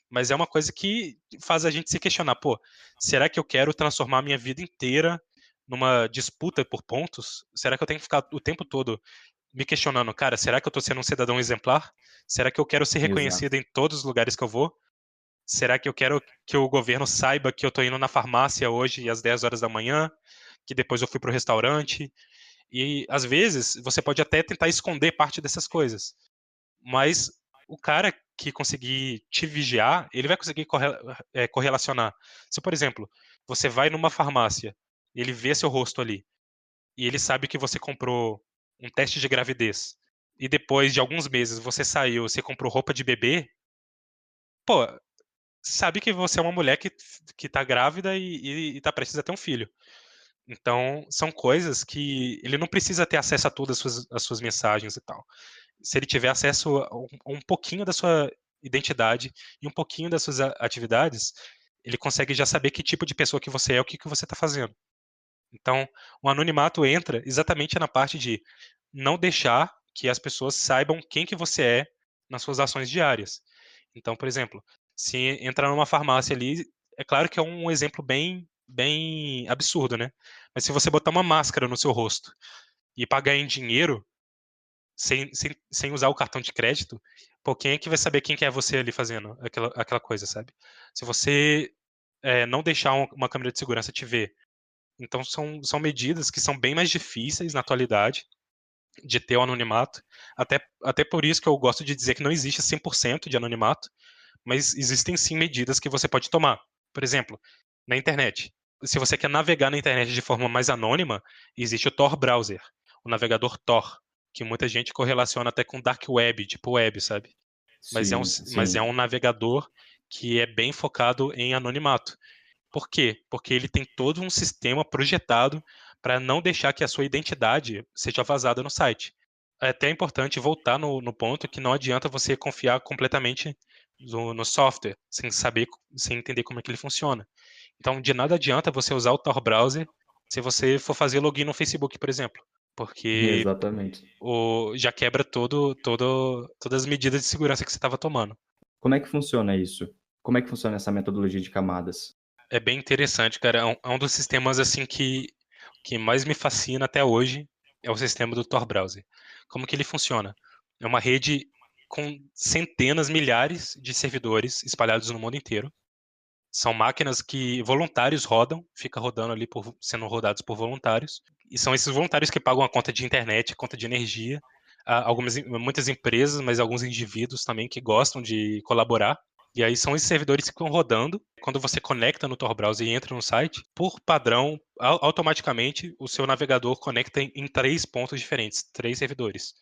Mas é uma coisa que faz a gente se questionar, pô, será que eu quero transformar a minha vida inteira numa disputa por pontos? Será que eu tenho que ficar o tempo todo me questionando, cara, será que eu tô sendo um cidadão exemplar? Será que eu quero ser Exato. reconhecido em todos os lugares que eu vou? Será que eu quero que o governo saiba que eu tô indo na farmácia hoje às 10 horas da manhã, que depois eu fui pro restaurante? E às vezes você pode até tentar esconder parte dessas coisas, mas o cara que conseguir te vigiar, ele vai conseguir correlacionar. Se, por exemplo, você vai numa farmácia, ele vê seu rosto ali, e ele sabe que você comprou um teste de gravidez, e depois de alguns meses você saiu, você comprou roupa de bebê, pô, sabe que você é uma mulher que tá grávida e tá prestes a ter um filho. Então, são coisas que ele não precisa ter acesso a todas as suas mensagens e tal. Se ele tiver acesso a um pouquinho da sua identidade e um pouquinho das suas atividades, ele consegue já saber que tipo de pessoa que você é, o que que você está fazendo. Então, o anonimato entra exatamente na parte de não deixar que as pessoas saibam quem que você é nas suas ações diárias. Então, por exemplo, se entrar numa farmácia ali, é claro que é um exemplo bem absurdo, né? Mas se você botar uma máscara no seu rosto e pagar em dinheiro, sem usar o cartão de crédito, pô, quem é que vai saber quem que é você ali fazendo aquela coisa, sabe? Se você não deixar uma câmera de segurança te ver. Então são medidas que são bem mais difíceis na atualidade de ter o anonimato. Até por isso que eu gosto de dizer que não existe 100% de anonimato, mas existem sim medidas que você pode tomar. Por exemplo, na internet. Se você quer navegar na internet de forma mais anônima, existe o Tor Browser, o navegador Tor, que muita gente correlaciona até com Dark Web, tipo web, sabe? Sim, Mas é sim. um navegador que é bem focado em anonimato. Por quê? Porque ele tem todo um sistema projetado para não deixar que a sua identidade seja vazada no site. É até importante voltar no ponto que não adianta você confiar completamente no software, sem entender como é que ele funciona. Então, de nada adianta você usar o Tor Browser se você for fazer login no Facebook, por exemplo, porque Exatamente. já quebra todas as medidas de segurança que você estava tomando. Como é que funciona isso? Como é que funciona essa metodologia de camadas? É bem interessante, cara. É um dos sistemas assim que mais me fascina até hoje é o sistema do Tor Browser. Como que ele funciona? É uma rede com centenas, milhares de servidores espalhados no mundo inteiro. São máquinas que voluntários rodam, fica rodando ali sendo rodados por voluntários. E são esses voluntários que pagam a conta de internet, conta de energia. Há muitas empresas, mas alguns indivíduos também que gostam de colaborar. E aí são esses servidores que ficam rodando. Quando você conecta no Tor Browser e entra no site, por padrão, automaticamente o seu navegador conecta em 3 pontos diferentes, 3 servidores.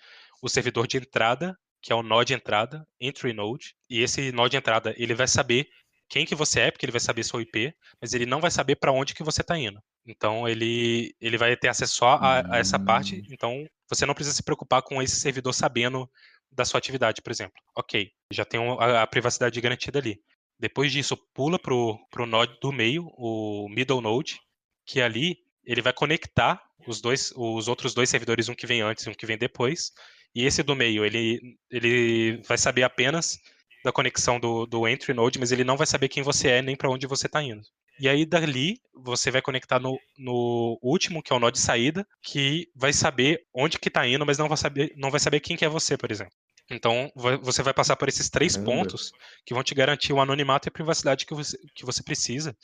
O servidor de entrada, que é o nó de entrada, Entry Node, e esse nó de entrada ele vai saber quem que você é, porque ele vai saber seu IP, mas ele não vai saber para onde que você está indo. Então ele vai ter acesso só a essa parte. Hum, Então você não precisa se preocupar com esse servidor sabendo da sua atividade, por exemplo. Ok, já tem a privacidade garantida ali. Depois disso, pula pro node do meio, o middle node, que ali ele vai conectar os outros 2 servidores, um que vem antes e um que vem depois. E esse do meio, ele vai saber apenas da conexão do entry node, mas ele não vai saber quem você é nem para onde você está indo. E aí dali você vai conectar no último, que é o nó de saída, que vai saber onde que está indo, mas não vai saber quem que é você, por exemplo. Então você vai passar por esses 3 caramba. pontos que vão te garantir o anonimato e a privacidade que você precisa.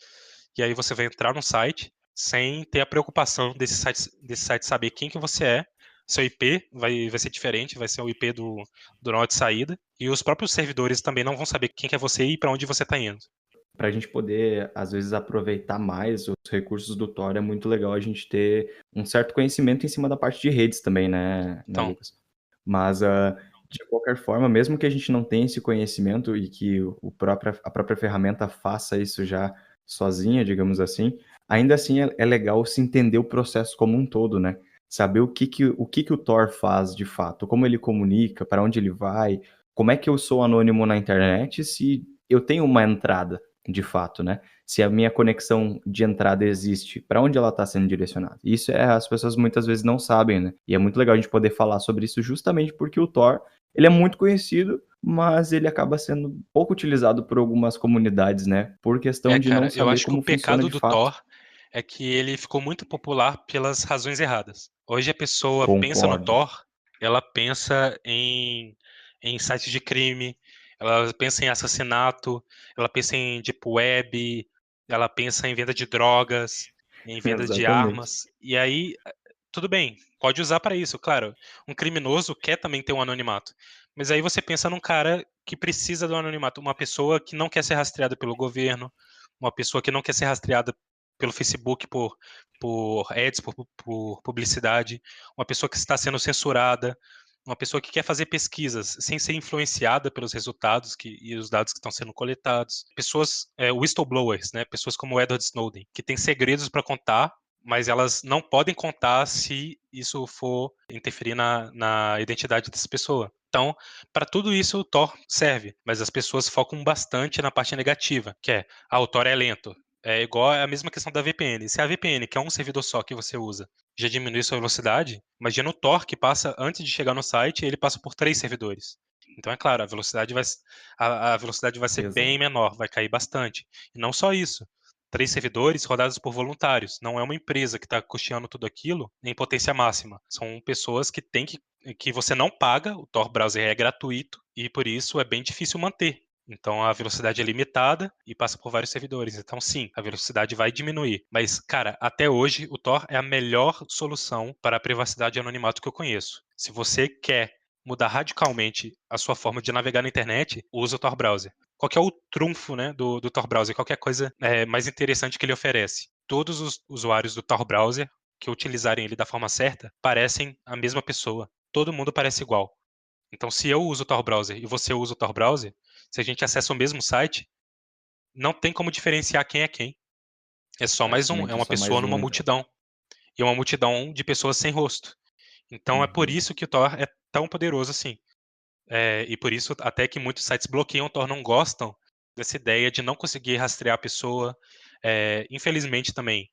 E aí você vai entrar no site sem ter a preocupação desse site saber quem que você é. Seu IP vai ser diferente, vai ser o IP do nó de saída. E os próprios servidores também não vão saber quem que é você e para onde você está indo. Para a gente poder, às vezes, aproveitar mais os recursos do Tor, é muito legal a gente ter um certo conhecimento em cima da parte de redes também, né, Então, Lucas? Mas, de qualquer forma, mesmo que a gente não tenha esse conhecimento e que a própria ferramenta faça isso já sozinha, digamos assim, ainda assim é legal se entender o processo como um todo, né? Saber o que o Tor faz de fato, como ele comunica, para onde ele vai, como é que eu sou anônimo na internet se eu tenho uma entrada de fato, né? Se a minha conexão de entrada existe, para onde ela está sendo direcionada? Isso as pessoas muitas vezes não sabem, né? E é muito legal a gente poder falar sobre isso justamente porque o Tor, ele é muito conhecido, mas ele acaba sendo pouco utilizado por algumas comunidades, né? Por questão de não cara, eu saber acho que o como funciona pecado de do fato. Thor é que ele ficou muito popular pelas razões erradas. Hoje a pessoa pensa no Concordo. Thor, ela pensa em sites de crime, ela pensa em assassinato, ela pensa em deep web, ela pensa em venda de drogas, em venda de Exatamente. armas. E aí, tudo bem, pode usar para isso, claro. Um criminoso quer também ter um anonimato. Mas aí você pensa num cara que precisa do anonimato, uma pessoa que não quer ser rastreada pelo governo, uma pessoa que não quer ser rastreada pelo Facebook por ads, por publicidade, uma pessoa que está sendo censurada, uma pessoa que quer fazer pesquisas sem ser influenciada pelos resultados e os dados que estão sendo coletados. Pessoas, whistleblowers, né? Pessoas como o Edward Snowden, que têm segredos para contar, mas elas não podem contar se isso for interferir na identidade dessa pessoa. Então, para tudo isso o Tor serve, mas as pessoas focam bastante na parte negativa, que é, o Tor é lento. É igual a mesma questão da VPN. Se a VPN, que é um servidor só que você usa, já diminui sua velocidade, imagina o Tor que passa, antes de chegar no site, ele passa por 3 servidores. Então, é claro, a velocidade vai ser bem Exato. menor, vai cair bastante. E não só isso. 3 servidores rodados por voluntários. Não é uma empresa que está custeando tudo aquilo em potência máxima. São pessoas que você não paga, o Tor browser é gratuito e por isso é bem difícil manter. Então a velocidade é limitada e passa por vários servidores. Então sim, a velocidade vai diminuir. Mas, cara, até hoje o Tor é a melhor solução para a privacidade e anonimato que eu conheço. Se você quer mudar radicalmente a sua forma de navegar na internet, usa o Tor browser. Qual que é o trunfo, né, do Tor browser? Qual que é a coisa mais interessante que ele oferece? Todos os usuários do Tor browser que utilizarem ele da forma certa parecem a mesma pessoa. Todo mundo parece igual. Então, se eu uso o Tor browser e você usa o Tor browser, se a gente acessa o mesmo site, não tem como diferenciar quem é quem. É só mais um, é Praticamente uma só pessoa mais numa um, então. multidão. E uma multidão de pessoas sem rosto. Então, é por Uhum. isso que o Tor é tão poderoso assim. E por isso, até que muitos sites bloqueiam o Tor, não gostam dessa ideia de não conseguir rastrear a pessoa. Infelizmente, também,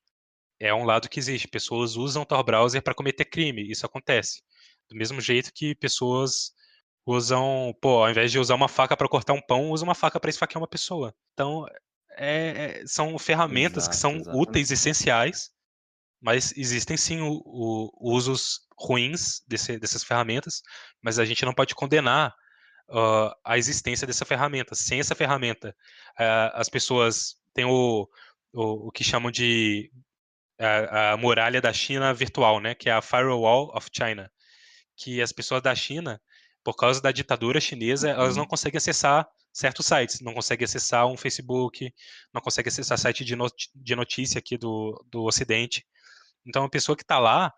é um lado que existe. Pessoas usam o Tor browser para cometer crime. Isso acontece. Do mesmo jeito que pessoas usam, pô, ao invés de usar uma faca para cortar um pão, usa uma faca para esfaquear uma pessoa. Então, são ferramentas que Exato, são úteis, exatamente. essenciais, mas existem sim usos ruins dessas ferramentas, mas a gente não pode condenar a existência dessa ferramenta. Sem essa ferramenta, as pessoas têm o que chamam de a muralha da China virtual, né, que é a Firewall of China, que as pessoas da China, por causa da ditadura chinesa, elas não Uhum. conseguem acessar certos sites, não conseguem acessar um Facebook, não conseguem acessar site de notícia aqui do Ocidente. Então, a pessoa que está lá,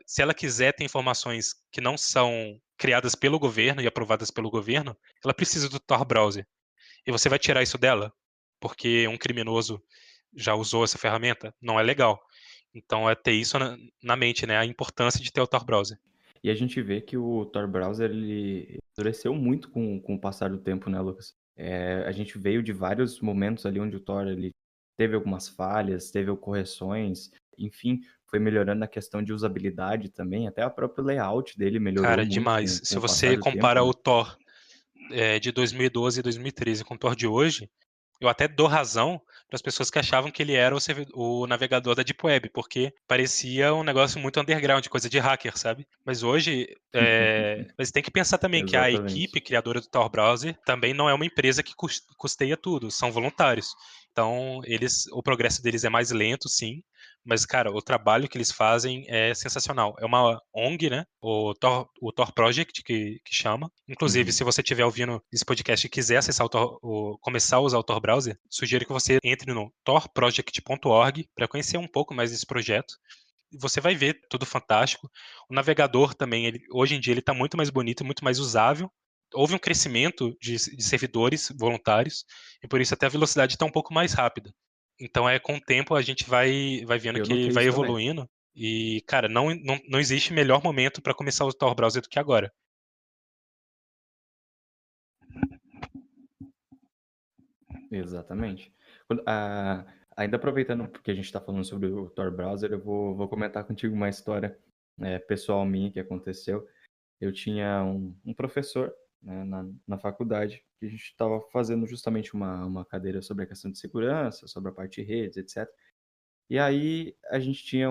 se ela quiser ter informações que não são criadas pelo governo e aprovadas pelo governo, ela precisa do Tor browser. E você vai tirar isso dela porque um criminoso já usou essa ferramenta? Não é legal. Então, é ter isso na mente, né? A importância de ter o Tor browser. E a gente vê que o Tor browser ele endureceu muito com o passar do tempo, né, Lucas? A gente veio de vários momentos ali onde o Tor ele teve algumas falhas, teve correções, enfim, foi melhorando a questão de usabilidade também, até a próprio layout dele melhorou Cara, muito demais. com Se o passar você do tempo, compara né? o Thor de 2012 e 2013 com o Thor de hoje, eu até dou razão para as pessoas que achavam que ele era o navegador da Deep Web, porque parecia um negócio muito underground, coisa de hacker, sabe? Mas hoje, mas tem que pensar também que a Exatamente. equipe criadora do Tor Browser também não é uma empresa que custeia tudo, são voluntários. Então, o progresso deles é mais lento, sim, mas, cara, o trabalho que eles fazem é sensacional. É uma ONG, né? O Tor Project, que chama. Inclusive, Uhum. se você estiver ouvindo esse podcast e quiser acessar começar a usar o Tor Browser, sugiro que você entre no torproject.org para conhecer um pouco mais desse projeto. Você vai ver tudo fantástico. O navegador também, hoje em dia, ele está muito mais bonito, muito mais usável. Houve um crescimento de servidores voluntários e por isso até a velocidade está um pouco mais rápida. Então, com o tempo, a gente vai vendo Eu que ele notei vai isso também. evoluindo. E, cara, não existe melhor momento para começar o Tor Browser do que agora. Exatamente. Ainda aproveitando que a gente está falando sobre o Tor Browser, eu vou comentar contigo uma história pessoal minha que aconteceu. Eu tinha um professor, né, na faculdade, que a gente estava fazendo justamente uma cadeira sobre a questão de segurança, sobre a parte de redes, etc. E aí a gente tinha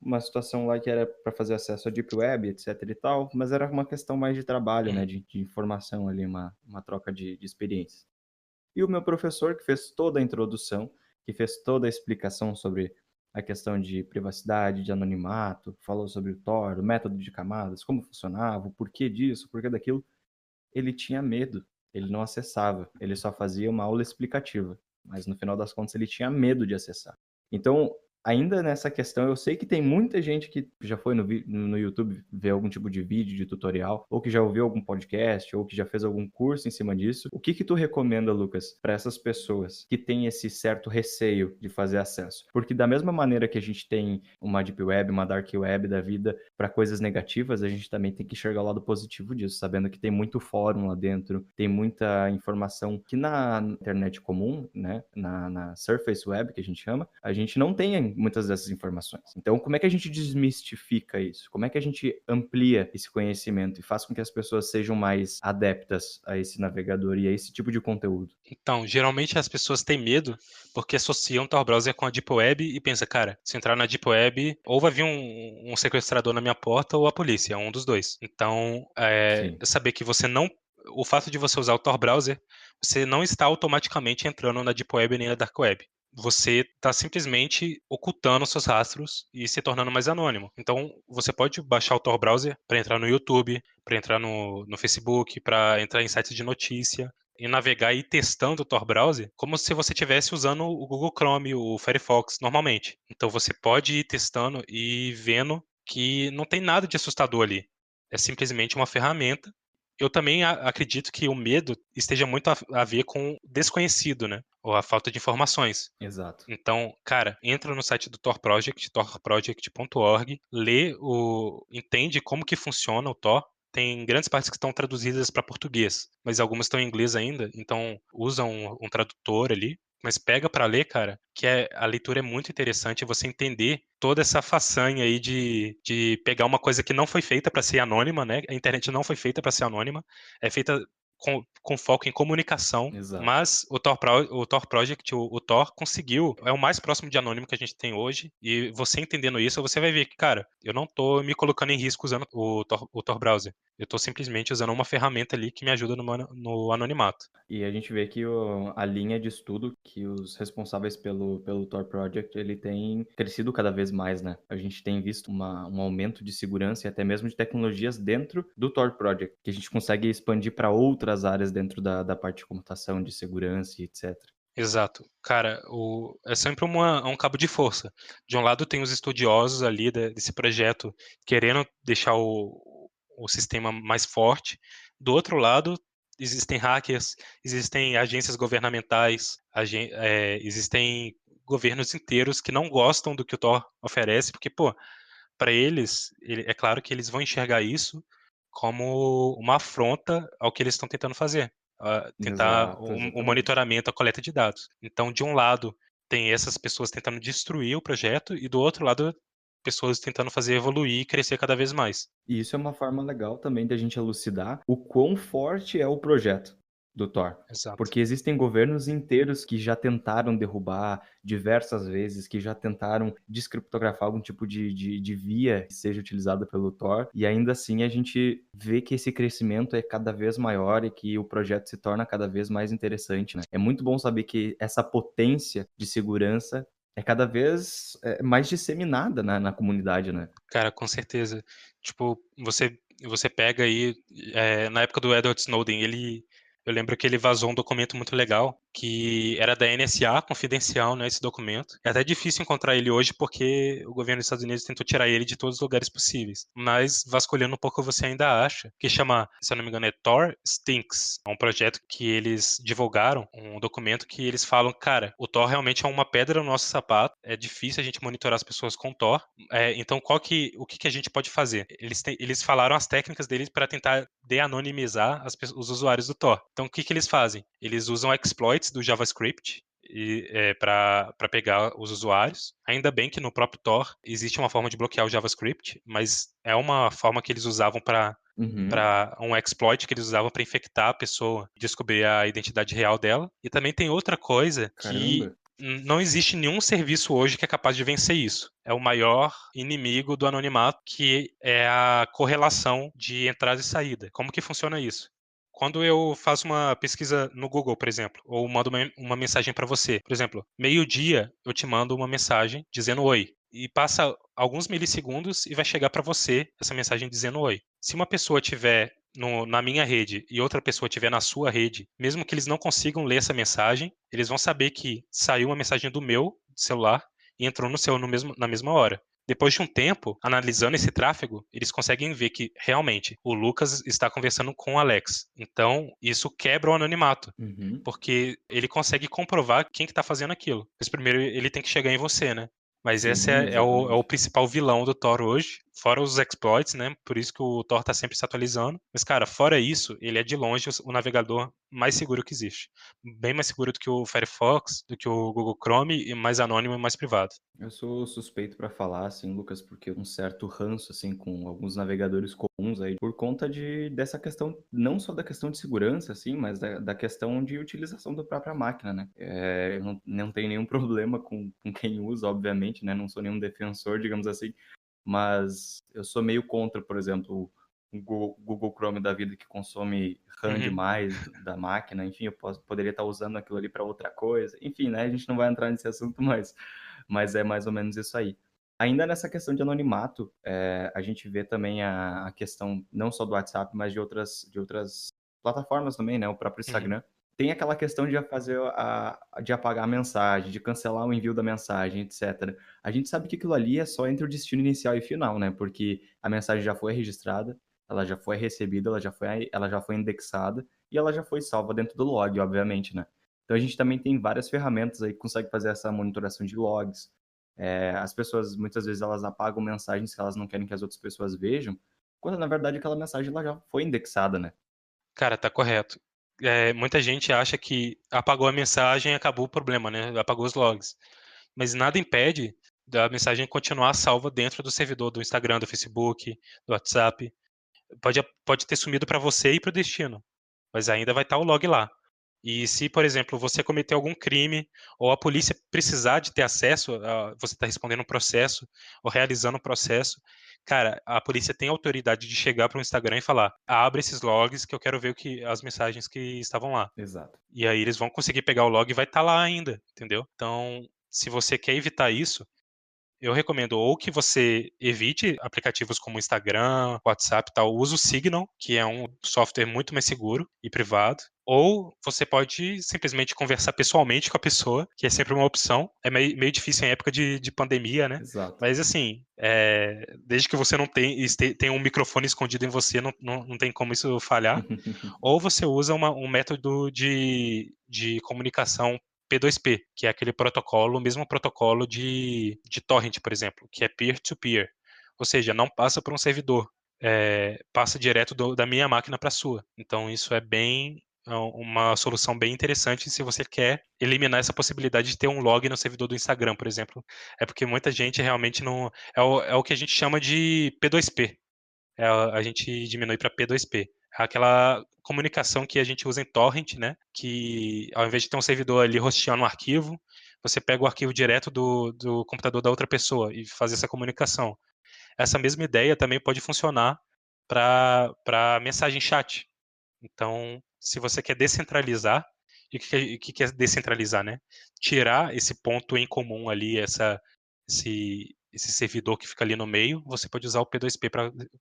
uma situação lá que era para fazer acesso à Deep Web, etc e tal, mas era uma questão mais de trabalho, né, Uhum. de informação ali, uma troca de experiências. E o meu professor, que fez toda a introdução, que fez toda a explicação sobre a questão de privacidade, de anonimato, falou sobre o Tor, o método de camadas, como funcionava, o porquê disso, o porquê daquilo, ele tinha medo, ele não acessava, ele só fazia uma aula explicativa, mas no final das contas ele tinha medo de acessar. Então, ainda nessa questão, eu sei que tem muita gente que já foi no YouTube ver algum tipo de vídeo, de tutorial, ou que já ouviu algum podcast, ou que já fez algum curso em cima disso. O que que tu recomenda, Lucas, para essas pessoas que têm esse certo receio de fazer acesso? Porque da mesma maneira que a gente tem uma Deep Web, uma Dark Web da vida para coisas negativas, a gente também tem que enxergar o lado positivo disso, sabendo que tem muito fórum lá dentro, tem muita informação que na internet comum, né, na Surface Web, que a gente chama, a gente não tem muitas dessas informações. Então, como é que a gente desmistifica isso? Como é que a gente amplia esse conhecimento e faz com que as pessoas sejam mais adeptas a esse navegador e a esse tipo de conteúdo? Então, geralmente as pessoas têm medo porque associam o Tor Browser com a Deep Web e pensa, cara, se entrar na Deep Web, ou vai vir um sequestrador na minha porta ou a polícia, um dos dois. Então, Sim, saber que você não. O fato de você usar o Tor Browser, você não está automaticamente entrando na Deep Web nem na Dark Web. Você está simplesmente ocultando seus rastros e se tornando mais anônimo. Então, você pode baixar o Tor Browser para entrar no YouTube, para entrar no Facebook, para entrar em sites de notícia e navegar e ir testando o Tor Browser como se você estivesse usando o Google Chrome, o Firefox normalmente. Então você pode ir testando e vendo que não tem nada de assustador ali. É simplesmente uma ferramenta. Eu também acredito que o medo esteja muito a ver com desconhecido, né? Ou a falta de informações. exato. Então, cara, entra no site do Tor Project, torproject.org, entende como que funciona o Tor. Tem grandes partes que estão traduzidas para português, mas algumas estão em inglês ainda, então usa um tradutor ali. Mas pega para ler, cara, que a leitura é muito interessante, você entender toda essa façanha aí de pegar uma coisa que não foi feita para ser anônima, né? A internet não foi feita para ser anônima, é feita com foco em comunicação, Exato. mas o Tor Project, o Tor, conseguiu, é o mais próximo de anônimo que a gente tem hoje, e você entendendo isso, você vai ver que, cara, eu não tô me colocando em risco usando o Tor Browser. Eu tô simplesmente usando uma ferramenta ali que me ajuda no anonimato. E a gente vê que a linha de estudo que os responsáveis pelo Tor Project, ele tem crescido cada vez mais, né? A gente tem visto um aumento de segurança e até mesmo de tecnologias dentro do Tor Project, que a gente consegue expandir para outras áreas dentro da parte de computação, de segurança e etc. Exato. Cara, é sempre um cabo de força. De um lado tem os estudiosos ali desse projeto querendo deixar o sistema mais forte. Do outro lado, existem hackers, existem agências governamentais, existem governos inteiros que não gostam do que o Tor oferece, porque, pô, para eles, é claro que eles vão enxergar isso como uma afronta ao que eles estão tentando fazer, tentar Exato, o exatamente. monitoramento, a coleta de dados. Então, de um lado, tem essas pessoas tentando destruir o projeto, e do outro lado, pessoas tentando fazer evoluir e crescer cada vez mais. E isso é uma forma legal também da gente elucidar o quão forte é o projeto. do Tor. Exato. Porque existem governos inteiros que já tentaram derrubar diversas vezes, que já tentaram descriptografar algum tipo de via que seja utilizada pelo Tor, e ainda assim a gente vê que esse crescimento é cada vez maior e que o projeto se torna cada vez mais interessante, né? É muito bom saber que essa potência de segurança é cada vez mais disseminada na comunidade, né? Cara, com certeza. Tipo, você pega aí, na época do Edward Snowden, eu lembro que ele vazou um documento muito legal, que era da NSA, confidencial, né, esse documento. É até difícil encontrar ele hoje porque o governo dos Estados Unidos tentou tirar ele de todos os lugares possíveis. Mas, vasculhando um pouco, você ainda acha, que chama, se eu não me engano, é Tor Stinks. É um projeto que eles divulgaram, um documento que eles falam, cara, o Tor realmente é uma pedra no nosso sapato, é difícil a gente monitorar as pessoas com Tor. Então, o que a gente pode fazer? Eles falaram as técnicas deles para tentar de-anonimizar os usuários do Tor. Então, o que eles fazem? Eles usam exploits do JavaScript para pegar os usuários. Ainda bem que no próprio Tor existe uma forma de bloquear o JavaScript, mas é uma forma que eles usavam Uhum. para um exploit que eles usavam para infectar a pessoa, descobrir a identidade real dela. E também tem outra coisa que Caramba. não existe nenhum serviço hoje que é capaz de vencer isso. É o maior inimigo do anonimato, que é a correlação de entrada e saída. Como que funciona isso? Quando eu faço uma pesquisa no Google, por exemplo, ou mando uma mensagem para você, por exemplo, meio-dia eu te mando uma mensagem dizendo oi. E passa alguns milissegundos e vai chegar para você essa mensagem dizendo oi. Se uma pessoa tiver na minha rede e outra pessoa estiver na sua rede, mesmo que eles não consigam ler essa mensagem, eles vão saber que saiu uma mensagem do meu celular e entrou no seu na mesma hora. Depois de um tempo, analisando esse tráfego, eles conseguem ver que realmente o Lucas está conversando com o Alex. Então, isso quebra o anonimato, Uhum. porque ele consegue comprovar quem que está fazendo aquilo. Mas primeiro ele tem que chegar em você, né? Mas esse Sim, é o exatamente. principal vilão do Thor hoje, fora os exploits, né? Por isso que o Thor tá sempre se atualizando. Mas, cara, fora isso, ele é de longe o navegador mais seguro que existe. Bem mais seguro do que o Firefox, do que o Google Chrome, e mais anônimo e mais privado. Eu sou suspeito para falar, assim, Lucas, porque um certo ranço, assim, com alguns navegadores comuns aí, por conta dessa questão, não só da questão de segurança, assim, mas da questão de utilização da própria máquina, né? Eu não tenho nenhum problema com quem usa, obviamente, né? Não sou nenhum defensor, digamos assim, mas eu sou meio contra, por exemplo, o Google Chrome da vida que consome RAM Uhum, demais da máquina, enfim, poderia estar usando aquilo ali para outra coisa, enfim, né? A gente não vai entrar nesse assunto, mas é mais ou menos isso aí. Ainda nessa questão de anonimato, a gente vê também a questão não só do WhatsApp, mas de outras plataformas também, né? O próprio uhum. Instagram. Tem aquela questão de de apagar a mensagem, de cancelar o envio da mensagem, etc. A gente sabe que aquilo ali é só entre o destino inicial e final, né? Porque a mensagem já foi registrada, ela já foi recebida, ela já foi indexada e ela já foi salva dentro do log, obviamente, né? Então a gente também tem várias ferramentas aí que consegue fazer essa monitoração de logs. As pessoas muitas vezes elas apagam mensagens que elas não querem que as outras pessoas vejam, quando na verdade aquela mensagem ela já foi indexada, né? Cara, tá correto. Muita gente acha que apagou a mensagem e acabou o problema, né? Apagou os logs. Mas nada impede da mensagem continuar salva dentro do servidor do Instagram, do Facebook, do WhatsApp. Pode ter sumido para você e para o destino, mas ainda vai estar o log lá. E se, por exemplo, você cometeu algum crime ou a polícia precisar de ter acesso, você está respondendo um processo ou realizando um processo, cara, a polícia tem autoridade de chegar para o Instagram e falar: abre esses logs que eu quero ver as mensagens que estavam lá. Exato. E aí eles vão conseguir pegar o log e vai estar lá ainda, entendeu? Então, se você quer evitar isso, eu recomendo ou que você evite aplicativos como Instagram, WhatsApp e tal, use o Signal, que é um software muito mais seguro e privado, ou você pode simplesmente conversar pessoalmente com a pessoa, que é sempre uma opção. É meio difícil em época de pandemia, né? Exato. Mas assim, desde que você não tenha um microfone escondido em você, não tem como isso falhar. Ou você usa um método de comunicação P2P, que é aquele protocolo, o mesmo protocolo de torrent, por exemplo, que é peer-to-peer. Ou seja, não passa por um servidor, passa direto da minha máquina para a sua. Então, isso é uma solução bem interessante se você quer eliminar essa possibilidade de ter um log no servidor do Instagram, por exemplo. É porque muita gente realmente não. É o que a gente chama de P2P. A gente diminui para P2P. aquela comunicação que a gente usa em torrent, né? Que ao invés de ter um servidor ali hosteando um arquivo, você pega o arquivo direto do computador da outra pessoa e faz essa comunicação. Essa mesma ideia também pode funcionar para mensagem chat. Então, se você quer descentralizar, e o que é descentralizar, né? Tirar esse ponto em comum ali, esse servidor que fica ali no meio, você pode usar o P2P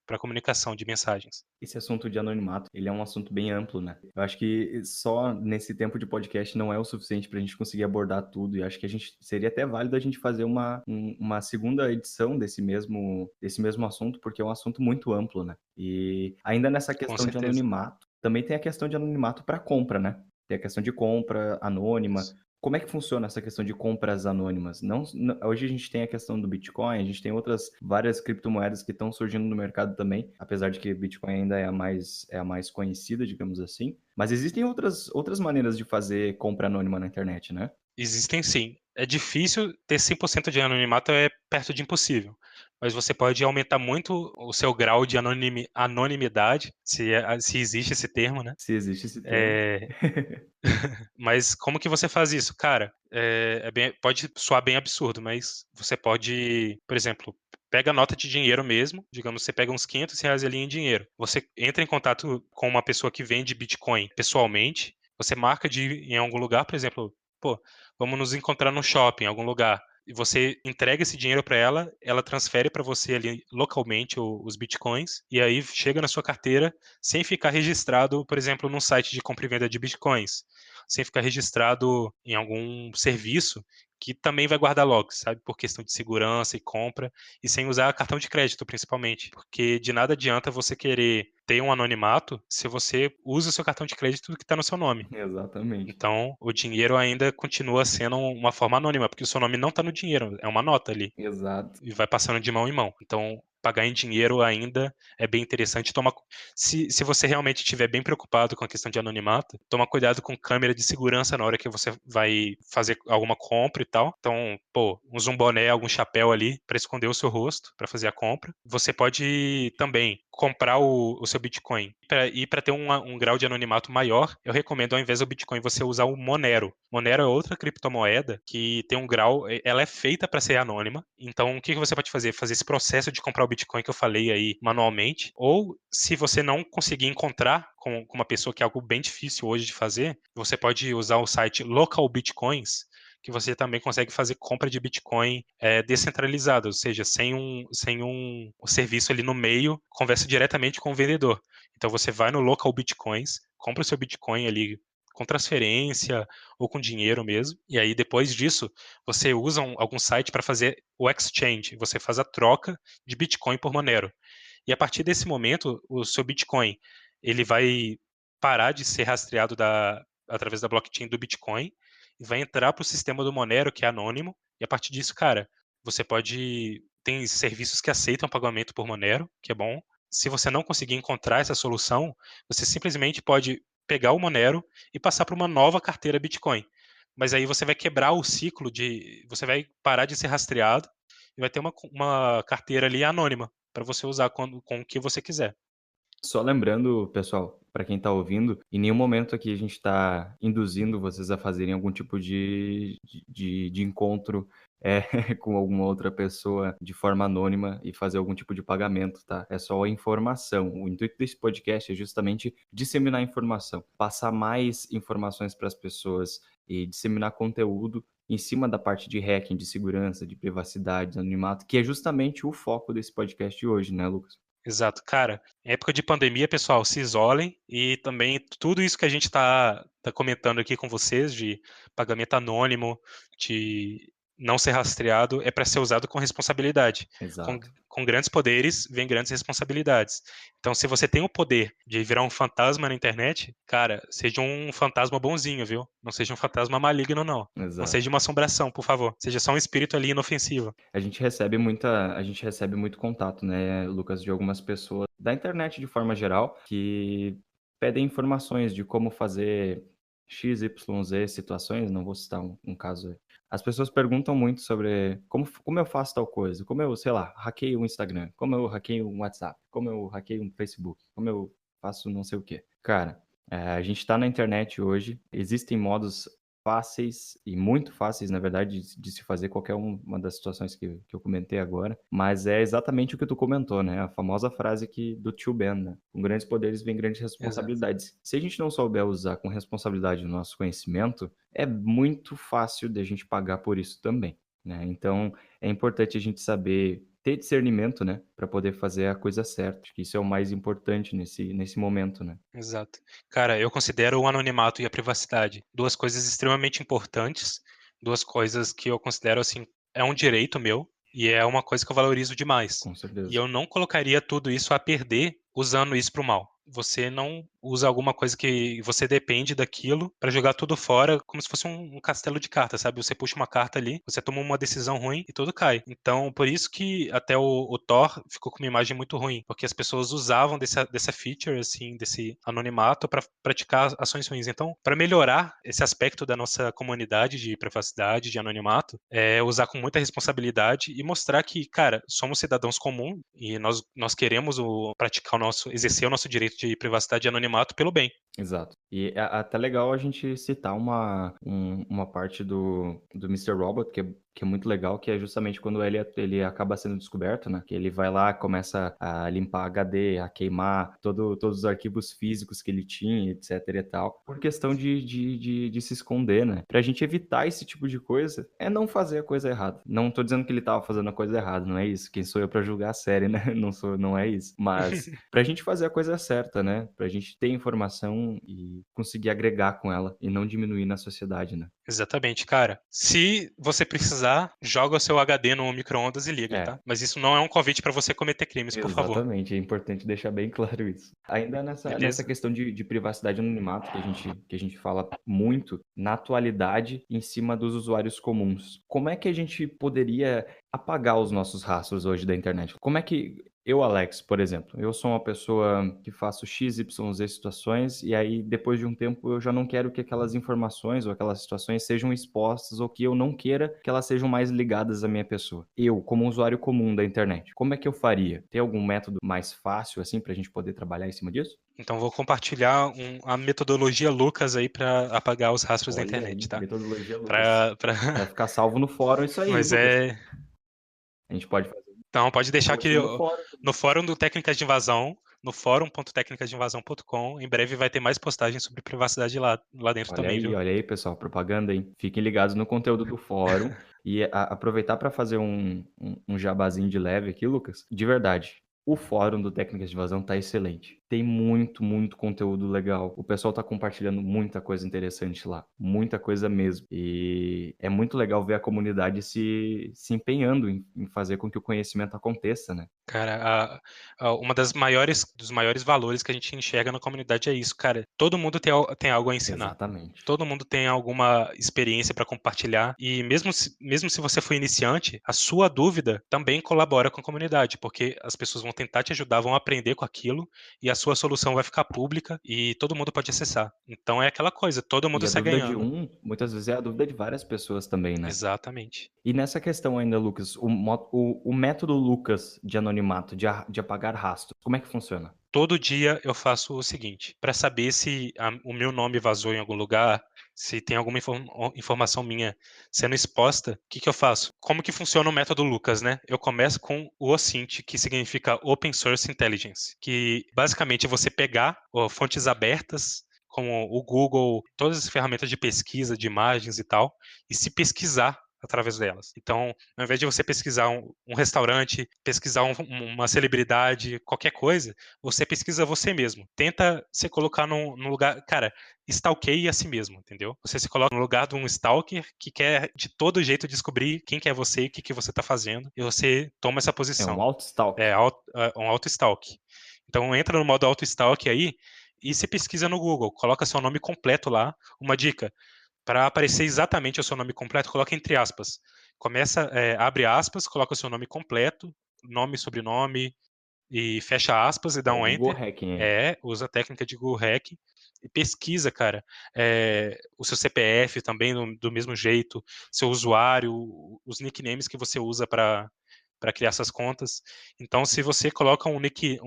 para comunicação de mensagens. Esse assunto de anonimato, ele é um assunto bem amplo, né? Eu acho que só nesse tempo de podcast não é o suficiente para a gente conseguir abordar tudo, e acho que seria até válido a gente fazer uma segunda edição desse mesmo assunto, porque é um assunto muito amplo, né? E ainda nessa Com questão de certeza. anonimato, também tem a questão de anonimato para compra, né? Tem a questão de compra anônima. Como é que funciona essa questão de compras anônimas? Hoje a gente tem a questão do Bitcoin, a gente tem outras várias criptomoedas que estão surgindo no mercado também, apesar de que Bitcoin ainda é a mais conhecida, digamos assim. Mas existem outras maneiras de fazer compra anônima na internet, né? Existem sim. É difícil ter 100% de anonimato, é perto de impossível. Mas você pode aumentar muito o seu grau de anonimidade, se existe esse termo, né? Se existe esse termo. É, Mas como que você faz isso? Cara, pode soar bem absurdo, mas você pode, por exemplo, pega nota de dinheiro mesmo, digamos, você pega uns R$ 500 ali em dinheiro. Você entra em contato com uma pessoa que vende Bitcoin pessoalmente, você marca de ir em algum lugar, por exemplo, pô, vamos nos encontrar no shopping, em algum lugar. E você entrega esse dinheiro para ela, ela transfere para você ali localmente os bitcoins, e aí chega na sua carteira sem ficar registrado, por exemplo, num site de compra e venda de bitcoins, sem ficar registrado em algum serviço que também vai guardar logs, sabe? Por questão de segurança e compra, e sem usar cartão de crédito, principalmente. Porque de nada adianta você querer ter um anonimato se você usa o seu cartão de crédito que está no seu nome. Exatamente. Então, o dinheiro ainda continua sendo uma forma anônima, porque o seu nome não está no dinheiro, é uma nota ali Exato. e vai passando de mão em mão. Então, pagar em dinheiro ainda é bem interessante. Se você realmente estiver bem preocupado com a questão de anonimato, toma cuidado com câmera de segurança na hora que você vai fazer alguma compra e tal. Então, pô, usa um boné, algum chapéu ali para esconder o seu rosto, para fazer a compra. Você pode também comprar o seu Bitcoin. E para ter um grau de anonimato maior, eu recomendo, ao invés do Bitcoin, você usar o Monero. Monero é outra criptomoeda que tem um grau, ela é feita para ser anônima. Então, o que você pode fazer? Fazer esse processo de comprar o Bitcoin que eu falei aí manualmente. Ou, se você não conseguir encontrar com uma pessoa, que é algo bem difícil hoje de fazer, você pode usar o site Local Bitcoins, que você também consegue fazer compra de Bitcoin descentralizada, ou seja, sem um serviço ali no meio, conversa diretamente com o vendedor. Então você vai no Local Bitcoins, compra o seu Bitcoin ali com transferência ou com dinheiro mesmo, e aí depois disso você usa algum site para fazer o exchange, você faz a troca de Bitcoin por Monero. E a partir desse momento, o seu Bitcoin ele vai parar de ser rastreado através da blockchain do Bitcoin e vai entrar para o sistema do Monero, que é anônimo. E a partir disso, cara, você pode. Tem serviços que aceitam pagamento por Monero, que é bom. Se você não conseguir encontrar essa solução, você simplesmente pode pegar o Monero e passar para uma nova carteira Bitcoin. Mas aí você vai quebrar o ciclo de. Você vai parar de ser rastreado e vai ter uma carteira ali anônima para você usar com o que você quiser. Só lembrando, pessoal, para quem está ouvindo, em nenhum momento aqui a gente está induzindo vocês a fazerem algum tipo de encontro com alguma outra pessoa de forma anônima e fazer algum tipo de pagamento, tá? É só informação. O intuito desse podcast é justamente disseminar informação, passar mais informações para as pessoas e disseminar conteúdo em cima da parte de hacking, de segurança, de privacidade, de anonimato, que é justamente o foco desse podcast de hoje, né, Lucas? Exato. Cara, em época de pandemia, pessoal, se isolem e também tudo isso que a gente tá comentando aqui com vocês, de pagamento anônimo, de não ser rastreado, é para ser usado com responsabilidade. Com, Exato. com grandes poderes, vem grandes responsabilidades. Então, se você tem o poder de virar um fantasma na internet, cara, seja um fantasma bonzinho, viu? Não seja um fantasma maligno, não. Não Exato. seja uma assombração, por favor. Seja só um espírito ali inofensivo. A gente recebe muito contato, né, Lucas, de algumas pessoas da internet de forma geral que pedem informações de como fazer X, Y, Z situações, não vou citar um caso aí. As pessoas perguntam muito sobre como eu faço tal coisa, como eu, sei lá, hackeio o Instagram, como eu hackeio um WhatsApp, como eu hackeio um Facebook, como eu faço não sei o quê. Cara, a gente tá na internet hoje, existem modos fáceis e muito fáceis, na verdade, de se fazer qualquer uma das situações que eu comentei agora, mas é exatamente o que tu comentou, né? A famosa frase do tio Ben, né? Com grandes poderes vem grandes Exato. responsabilidades. Se a gente não souber usar com responsabilidade o nosso conhecimento, é muito fácil de a gente pagar por isso também, né? Então, é importante a gente saber ter discernimento, né, para poder fazer a coisa certa. Acho que isso é o mais importante nesse momento, né? Exato. Cara, eu considero o anonimato e a privacidade 2 coisas extremamente importantes, 2 coisas que eu considero, assim, é um direito meu e é uma coisa que eu valorizo demais. Com E certeza. eu não colocaria tudo isso a perder usando isso para o mal. Você não usa alguma coisa que você depende daquilo para jogar tudo fora como se fosse um castelo de cartas, sabe? Você puxa uma carta ali, você toma uma decisão ruim e tudo cai. Então, por isso que até o Thor ficou com uma imagem muito ruim, porque as pessoas usavam dessa feature, assim, desse anonimato para praticar ações ruins. Então, para melhorar esse aspecto da nossa comunidade de privacidade, de anonimato, é usar com muita responsabilidade e mostrar que, cara, somos cidadãos comuns e nós queremos praticar exercer o nosso direito de privacidade e anonimato pelo bem. Exato. E é até legal a gente citar uma parte do Mister Robot, que é muito legal, que é justamente quando ele acaba sendo descoberto, né? Que ele vai lá, começa a limpar HD, a queimar todos os arquivos físicos que ele tinha, etc e tal, por questão de se esconder, né? Pra gente evitar esse tipo de coisa, é não fazer a coisa errada. Não tô dizendo que ele tava fazendo a coisa errada, não é isso. Quem sou eu pra julgar a série, né? Não é isso. Mas pra gente fazer a coisa certa, né? Pra gente ter informação e conseguir agregar com ela e não diminuir na sociedade, né? Exatamente, cara. Se você precisar, joga o seu HD no micro-ondas e liga, É, tá? Mas isso não é um convite para você cometer crimes, por favor. exatamente. É importante deixar bem claro isso. Ainda nessa Beleza? questão de privacidade e anonimato que a gente fala muito na atualidade em cima dos usuários comuns. Como é que a gente poderia apagar os nossos rastros hoje da internet? Como é que eu, Alex, por exemplo, eu sou uma pessoa que faço X, Y, Z situações e aí depois de um tempo eu já não quero que aquelas informações ou aquelas situações sejam expostas ou que eu não queira que elas sejam mais ligadas à minha pessoa. Eu, como um usuário comum da internet, como é que eu faria? Tem algum método mais fácil assim pra gente poder trabalhar em cima disso? Então vou compartilhar a metodologia Lucas aí para apagar os rastros da Olha internet, aí, tá? metodologia Lucas. Pra... Vai ficar salvo no fórum isso aí, Mas Lucas. é. A gente pode fazer um Então, pode deixar que post no fórum. no fórum do Técnicas de Invasão, no fórum.tecnicasdeinvasão.com, em breve vai ter mais postagens sobre privacidade lá dentro também, viu? Olha aí, pessoal, propaganda, hein? Fiquem ligados no conteúdo do fórum e aproveitar para fazer um jabazinho de leve aqui, Lucas. De verdade, o fórum do Técnicas de Vazão tá excelente. Tem muito, muito conteúdo legal. O pessoal tá compartilhando muita coisa interessante lá. Muita coisa mesmo. E é muito legal ver a comunidade se empenhando em fazer com que o conhecimento aconteça, né? Cara, uma dos maiores valores que a gente enxerga na comunidade é isso, cara. Todo mundo tem algo a ensinar. Exatamente. Todo mundo tem alguma experiência para compartilhar e mesmo se você for iniciante, a sua dúvida também colabora com a comunidade, porque as pessoas vão tentar te ajudar, vão aprender com aquilo e a sua solução vai ficar pública e todo mundo pode acessar. Então é aquela coisa, todo E mundo a sai dúvida de ganhando. um, muitas vezes é a dúvida de várias pessoas também, né? Exatamente. E nessa questão ainda, Lucas, o método Lucas de anonimato, de apagar rastros, como é que funciona? Todo dia eu faço o seguinte, para saber se o meu nome vazou em algum lugar, se tem alguma informação minha sendo exposta, o que que eu faço? Como que funciona o método Lucas, né? Eu começo com o OSINT, que significa Open Source Intelligence, que basicamente é você pegar fontes abertas, como o Google, todas as ferramentas de pesquisa, de imagens e tal, e se pesquisar através delas. Então, ao invés de você pesquisar um restaurante, pesquisar uma celebridade, qualquer coisa, você pesquisa você mesmo. Tenta se colocar num lugar. Cara, stalkeie a si mesmo, entendeu? Você se coloca no lugar de um stalker que quer de todo jeito descobrir quem que é você e o que, que você está fazendo, e você toma essa É um posição. auto-stalk. Um auto-stalk. Então entra no modo auto-stalk aí e se pesquisa no Google, coloca seu nome completo lá. Uma dica, para aparecer exatamente o seu nome completo, coloca entre aspas. Abre aspas, coloca o seu nome completo, nome, sobrenome, e fecha aspas e É dá o um Google enter. Hacking aí. Usa a técnica de Google Hack e pesquisa, cara, o seu CPF também do mesmo jeito, seu usuário, os nicknames que você usa para para criar essas contas. Então, se você coloca um nick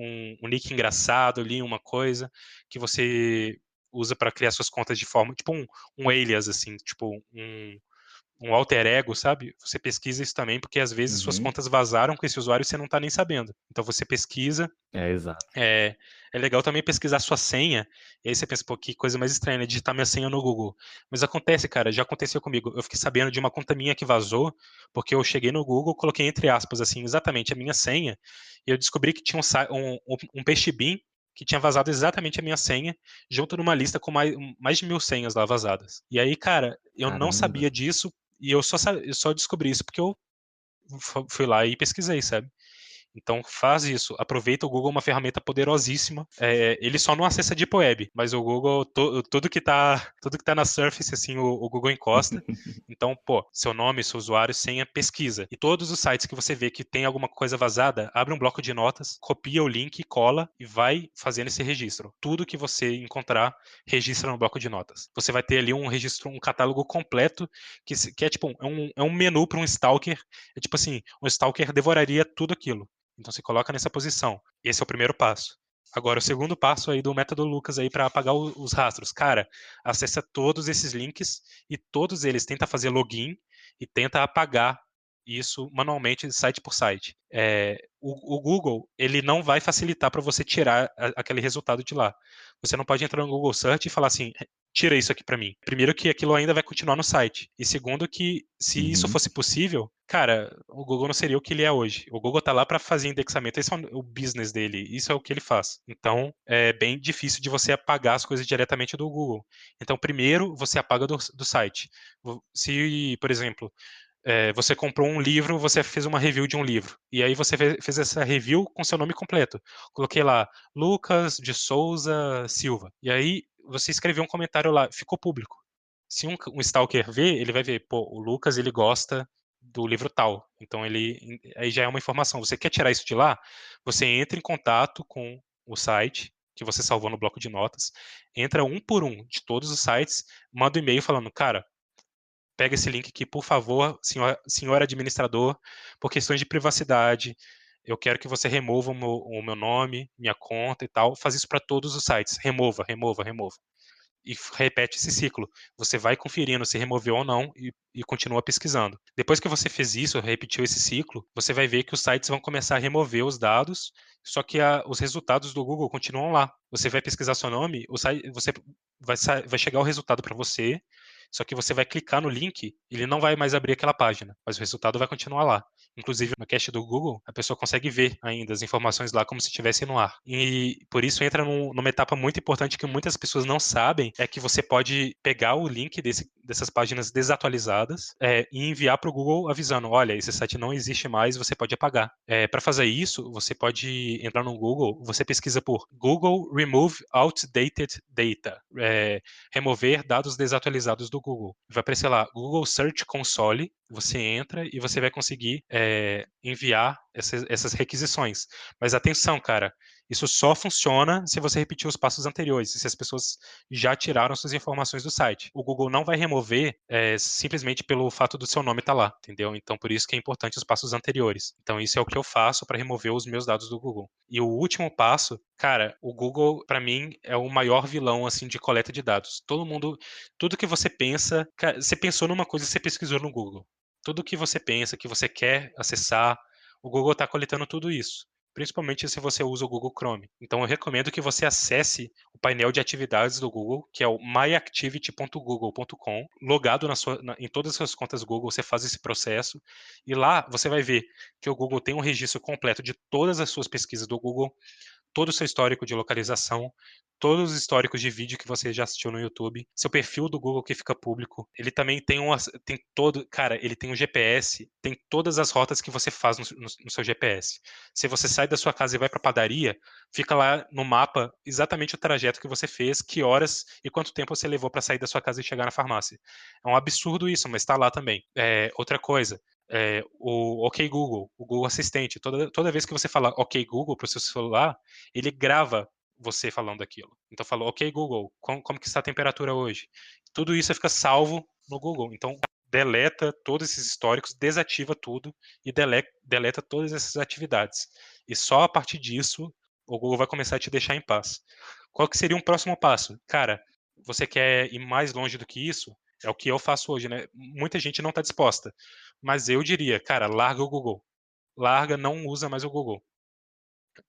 engraçado ali, uma coisa que você usa para criar suas contas de forma, tipo um alias, assim, tipo um alter ego, sabe? Você pesquisa isso também, porque às vezes suas Uhum. contas vazaram com esse usuário e você não tá nem sabendo. Então você pesquisa. É, exato. É legal também pesquisar sua senha, e aí você pensa, pô, que coisa mais estranha, né? Digitar minha senha no Google. Mas acontece, cara, já aconteceu comigo. Eu fiquei sabendo de uma conta minha que vazou, porque eu cheguei no Google, coloquei entre aspas, assim, exatamente a minha senha, e eu descobri que tinha um peixe-bin que tinha vazado exatamente a minha senha, junto numa lista com mais de 1.000 senhas lá vazadas. E aí, cara, eu não Caramba. sabia disso, e eu só descobri isso porque eu fui lá e pesquisei, sabe? Então faz isso, aproveita. O Google é uma ferramenta poderosíssima. Ele só não acessa a Deep Web, mas o Google, tudo que tá na Surface, assim, o Google encosta. Então, pô, seu nome, seu usuário, senha, pesquisa. E todos os sites que você vê que tem alguma coisa vazada, abre um bloco de notas, copia o link, cola e vai fazendo esse registro. Tudo que você encontrar, registra no bloco de notas. Você vai ter ali um registro, um catálogo completo, que é tipo um menu para um stalker. É tipo assim, um stalker devoraria tudo aquilo. Então você coloca nessa posição. Esse é o primeiro passo. Agora, o segundo passo aí do método Lucas aí para apagar os rastros. Cara, acessa todos esses links e todos eles tenta fazer login e tenta apagar isso manualmente, site por site. O Google, ele não vai facilitar para você tirar aquele resultado de lá. Você não pode entrar no Google Search e falar assim, tira isso aqui para mim. Primeiro que aquilo ainda vai continuar no site. E segundo que, se isso Uhum. fosse possível, cara, o Google não seria o que ele é hoje. O Google tá lá para fazer indexamento. Esse é o business dele. Isso é o que ele faz. Então, é bem difícil de você apagar as coisas diretamente do Google. Então, primeiro, você apaga do site. Se, por exemplo, você comprou um livro, você fez uma review de um livro. E aí você fez essa review com seu nome completo. Coloquei lá, Lucas de Souza Silva. E aí você escreveu um comentário lá, ficou público. Se um stalker ver, ele vai ver, pô, o Lucas ele gosta do livro tal. Então aí já é uma informação. Você quer tirar isso de lá? Você entra em contato com o site que você salvou no bloco de notas, entra um por um de todos os sites, manda um e-mail falando, cara, pega esse link aqui, por favor, senhor administrador, por questões de privacidade, eu quero que você remova o meu nome, minha conta e tal. Faz isso para todos os sites. Remova, remova, remova. E repete esse ciclo. Você vai conferindo se removeu ou não e continua pesquisando. Depois que você fez isso, repetiu esse ciclo, você vai ver que os sites vão começar a remover os dados, só que os resultados do Google continuam lá. Você vai pesquisar seu nome, o site, você vai chegar o resultado para você, só que você vai clicar no link, ele não vai mais abrir aquela página, mas o resultado vai continuar lá. Inclusive, no cache do Google, a pessoa consegue ver ainda as informações lá como se estivesse no ar. E por isso entra numa etapa muito importante que muitas pessoas não sabem, é que você pode pegar o link dessas páginas desatualizadas e enviar para o Google avisando, olha, esse site não existe mais, você pode apagar. Para fazer isso, você pode entrar no Google, você pesquisa por Google Remove Outdated Data, remover dados desatualizados do Google. Vai aparecer lá, Google Search Console, você entra e você vai conseguir enviar essas requisições. Mas atenção, cara, isso só funciona se você repetir os passos anteriores, se as pessoas já tiraram suas informações do site. O Google não vai remover simplesmente pelo fato do seu nome estar lá, entendeu? Então, por isso que é importante os passos anteriores. Então, isso é o que eu faço para remover os meus dados do Google. E o último passo, cara, o Google, para mim, é o maior vilão, assim, de coleta de dados. Tudo que você pensa, cara, você pensou numa coisa, você pesquisou no Google. Tudo que você pensa, que você quer acessar, o Google está coletando tudo isso. Principalmente se você usa o Google Chrome. Então eu recomendo que você acesse o painel de atividades do Google, que é o myactivity.google.com. Logado em todas as suas contas Google, você faz esse processo. E lá você vai ver que o Google tem um registro completo de todas as suas pesquisas do Google, todo o seu histórico de localização, todos os históricos de vídeo que você já assistiu no YouTube, seu perfil do Google que fica público. Ele também tem todo, cara, ele tem um GPS, tem todas as rotas que você faz no seu GPS. Se você sai da sua casa e vai para padaria, fica lá no mapa exatamente o trajeto que você fez, que horas e quanto tempo você levou para sair da sua casa e chegar na farmácia. É um absurdo isso, mas está lá também. Outra coisa, o OK Google, o Google Assistente, toda vez que você fala OK Google para o seu celular, ele grava você falando aquilo. Então falou, OK Google, como que está a temperatura hoje? Tudo isso fica salvo no Google. Então deleta todos esses históricos, desativa tudo e deleta todas essas atividades. E só a partir disso o Google vai começar a te deixar em paz. Qual que seria um próximo passo? Cara, você quer ir mais longe do que isso? É o que eu faço hoje, né? Muita gente não está disposta, mas eu diria, cara, larga o Google. Larga, não usa mais o Google.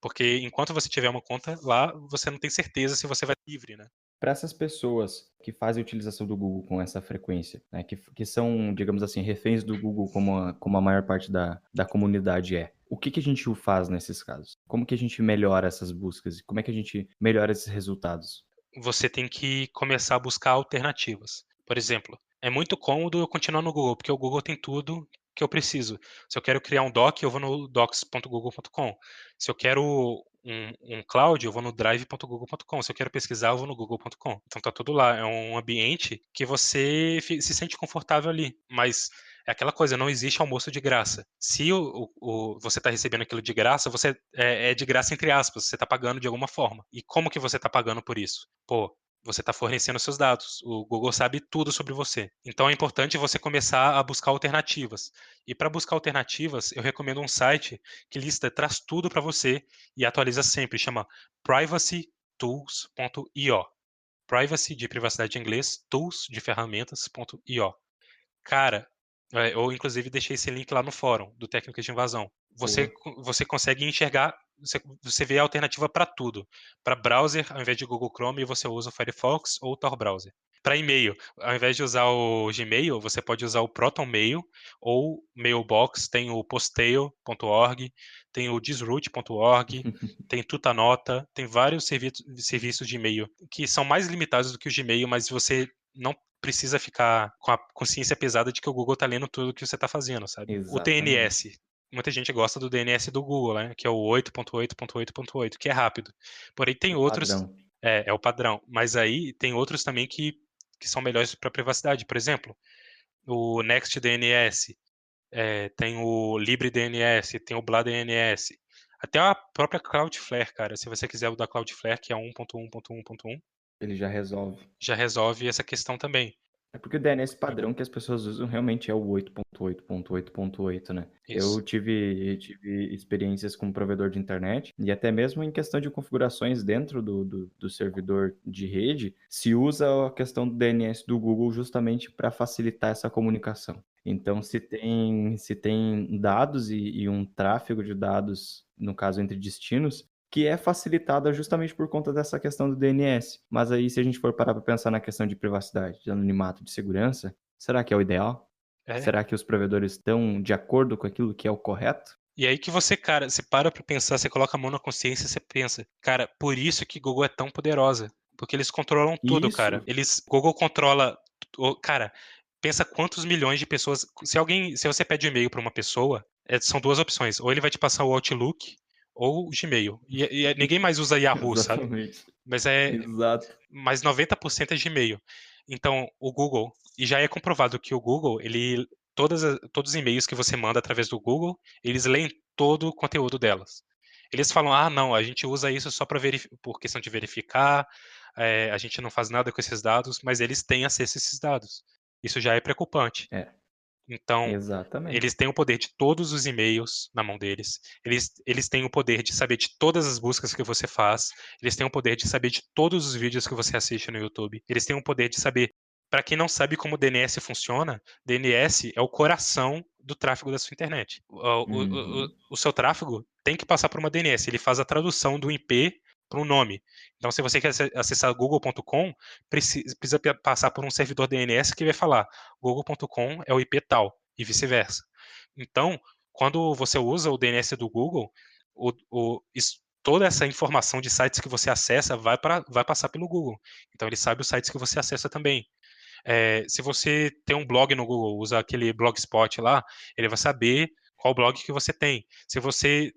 Porque enquanto você tiver uma conta lá, você não tem certeza se você vai livre, né? Para essas pessoas que fazem a utilização do Google com essa frequência, né, que são, digamos assim, reféns do Google como a maior parte da comunidade é, o que a gente faz nesses casos? Como que a gente melhora essas buscas? Como é que a gente melhora esses resultados? Você tem que começar a buscar alternativas. Por exemplo, é muito cômodo eu continuar no Google, porque o Google tem tudo que eu preciso. Se eu quero criar um doc, eu vou no docs.google.com. Se eu quero um cloud, eu vou no drive.google.com. Se eu quero pesquisar, eu vou no google.com. Então tá tudo lá. É um ambiente que você se sente confortável ali. Mas é aquela coisa, não existe almoço de graça. Se você está recebendo aquilo de graça, você é de graça entre aspas, você está pagando de alguma forma. E como que você está pagando por isso? Pô, você está fornecendo seus dados. O Google sabe tudo sobre você. Então é importante você começar a buscar alternativas. E para buscar alternativas, eu recomendo um site que traz tudo para você e atualiza sempre. Chama privacytools.io. Privacy de privacidade em inglês, tools de ferramentas.io. Cara, eu inclusive deixei esse link lá no fórum do Técnicas de Invasão. Boa. Você consegue enxergar, você vê a alternativa para tudo. Para browser, ao invés de Google Chrome, você usa o Firefox ou o Tor Browser. Para e-mail, ao invés de usar o Gmail, você pode usar o Proton Mail ou Mailbox, tem o Posteo.org, tem o Disroot.org, tem Tutanota, tem vários serviços de e-mail que são mais limitados do que o Gmail, mas você não precisa ficar com a consciência pesada de que o Google tá lendo tudo que você tá fazendo, sabe? O Exatamente. DNS. Muita gente gosta do DNS do Google, né? Que é o 8.8.8.8, que é rápido. Porém, tem O outros. padrão. É o padrão. Mas aí tem outros também que são melhores para privacidade. Por exemplo, o NextDNS, tem o LibreDNS, tem o BlaDNS. Até a própria Cloudflare, cara. Se você quiser o da Cloudflare, que é 1.1.1.1, Ele já resolve. já resolve essa questão também. É porque o DNS padrão que as pessoas usam realmente é o 8.8.8.8, né? Isso. Eu tive experiências com provedor de internet e até mesmo em questão de configurações dentro do servidor de rede, se usa a questão do DNS do Google justamente para facilitar essa comunicação. Então, se tem dados e um tráfego de dados, no caso entre destinos, que é facilitada justamente por conta dessa questão do DNS. Mas aí, se a gente for parar para pensar na questão de privacidade, de anonimato, de segurança, será que é o ideal? É. Será que os provedores estão de acordo com aquilo que é o correto? E aí que você, cara, você para pra pensar, você coloca a mão na consciência e você pensa, cara, por isso que Google é tão poderosa. Porque eles controlam tudo, cara. Isso, Google controla, cara, pensa quantos milhões de pessoas, se você pede um e-mail pra uma pessoa, são duas opções, ou ele vai te passar o Outlook ou o Gmail. E ninguém mais usa Yahoo, sabe? exatamente. Mas Exato. mas 90% é Gmail. Então, o Google, e já é comprovado que o Google, todos os e-mails que você manda através do Google, eles leem todo o conteúdo delas. Eles falam, ah, não, a gente usa isso só por questão de verificar, a gente não faz nada com esses dados, mas eles têm acesso a esses dados. Isso já é preocupante. É, Então, eles exatamente. têm o poder de todos os e-mails na mão deles. Eles têm o poder de saber de todas as buscas que você faz. Eles têm o poder de saber de todos os vídeos que você assiste no YouTube. Eles têm o poder de saber. Para quem não sabe como o DNS funciona, DNS é o coração do tráfego da sua internet. Uhum. O seu tráfego tem que passar por uma DNS. Ele faz a tradução do IP para um nome. Então, se você quer acessar google.com, precisa passar por um servidor DNS que vai falar google.com é o IP tal, e vice-versa. Então, quando você usa o DNS do Google, toda essa informação de sites que você acessa vai passar pelo Google. Então, ele sabe os sites que você acessa também. Se você tem um blog no Google, usa aquele Blogspot lá, ele vai saber qual blog que você tem. Se você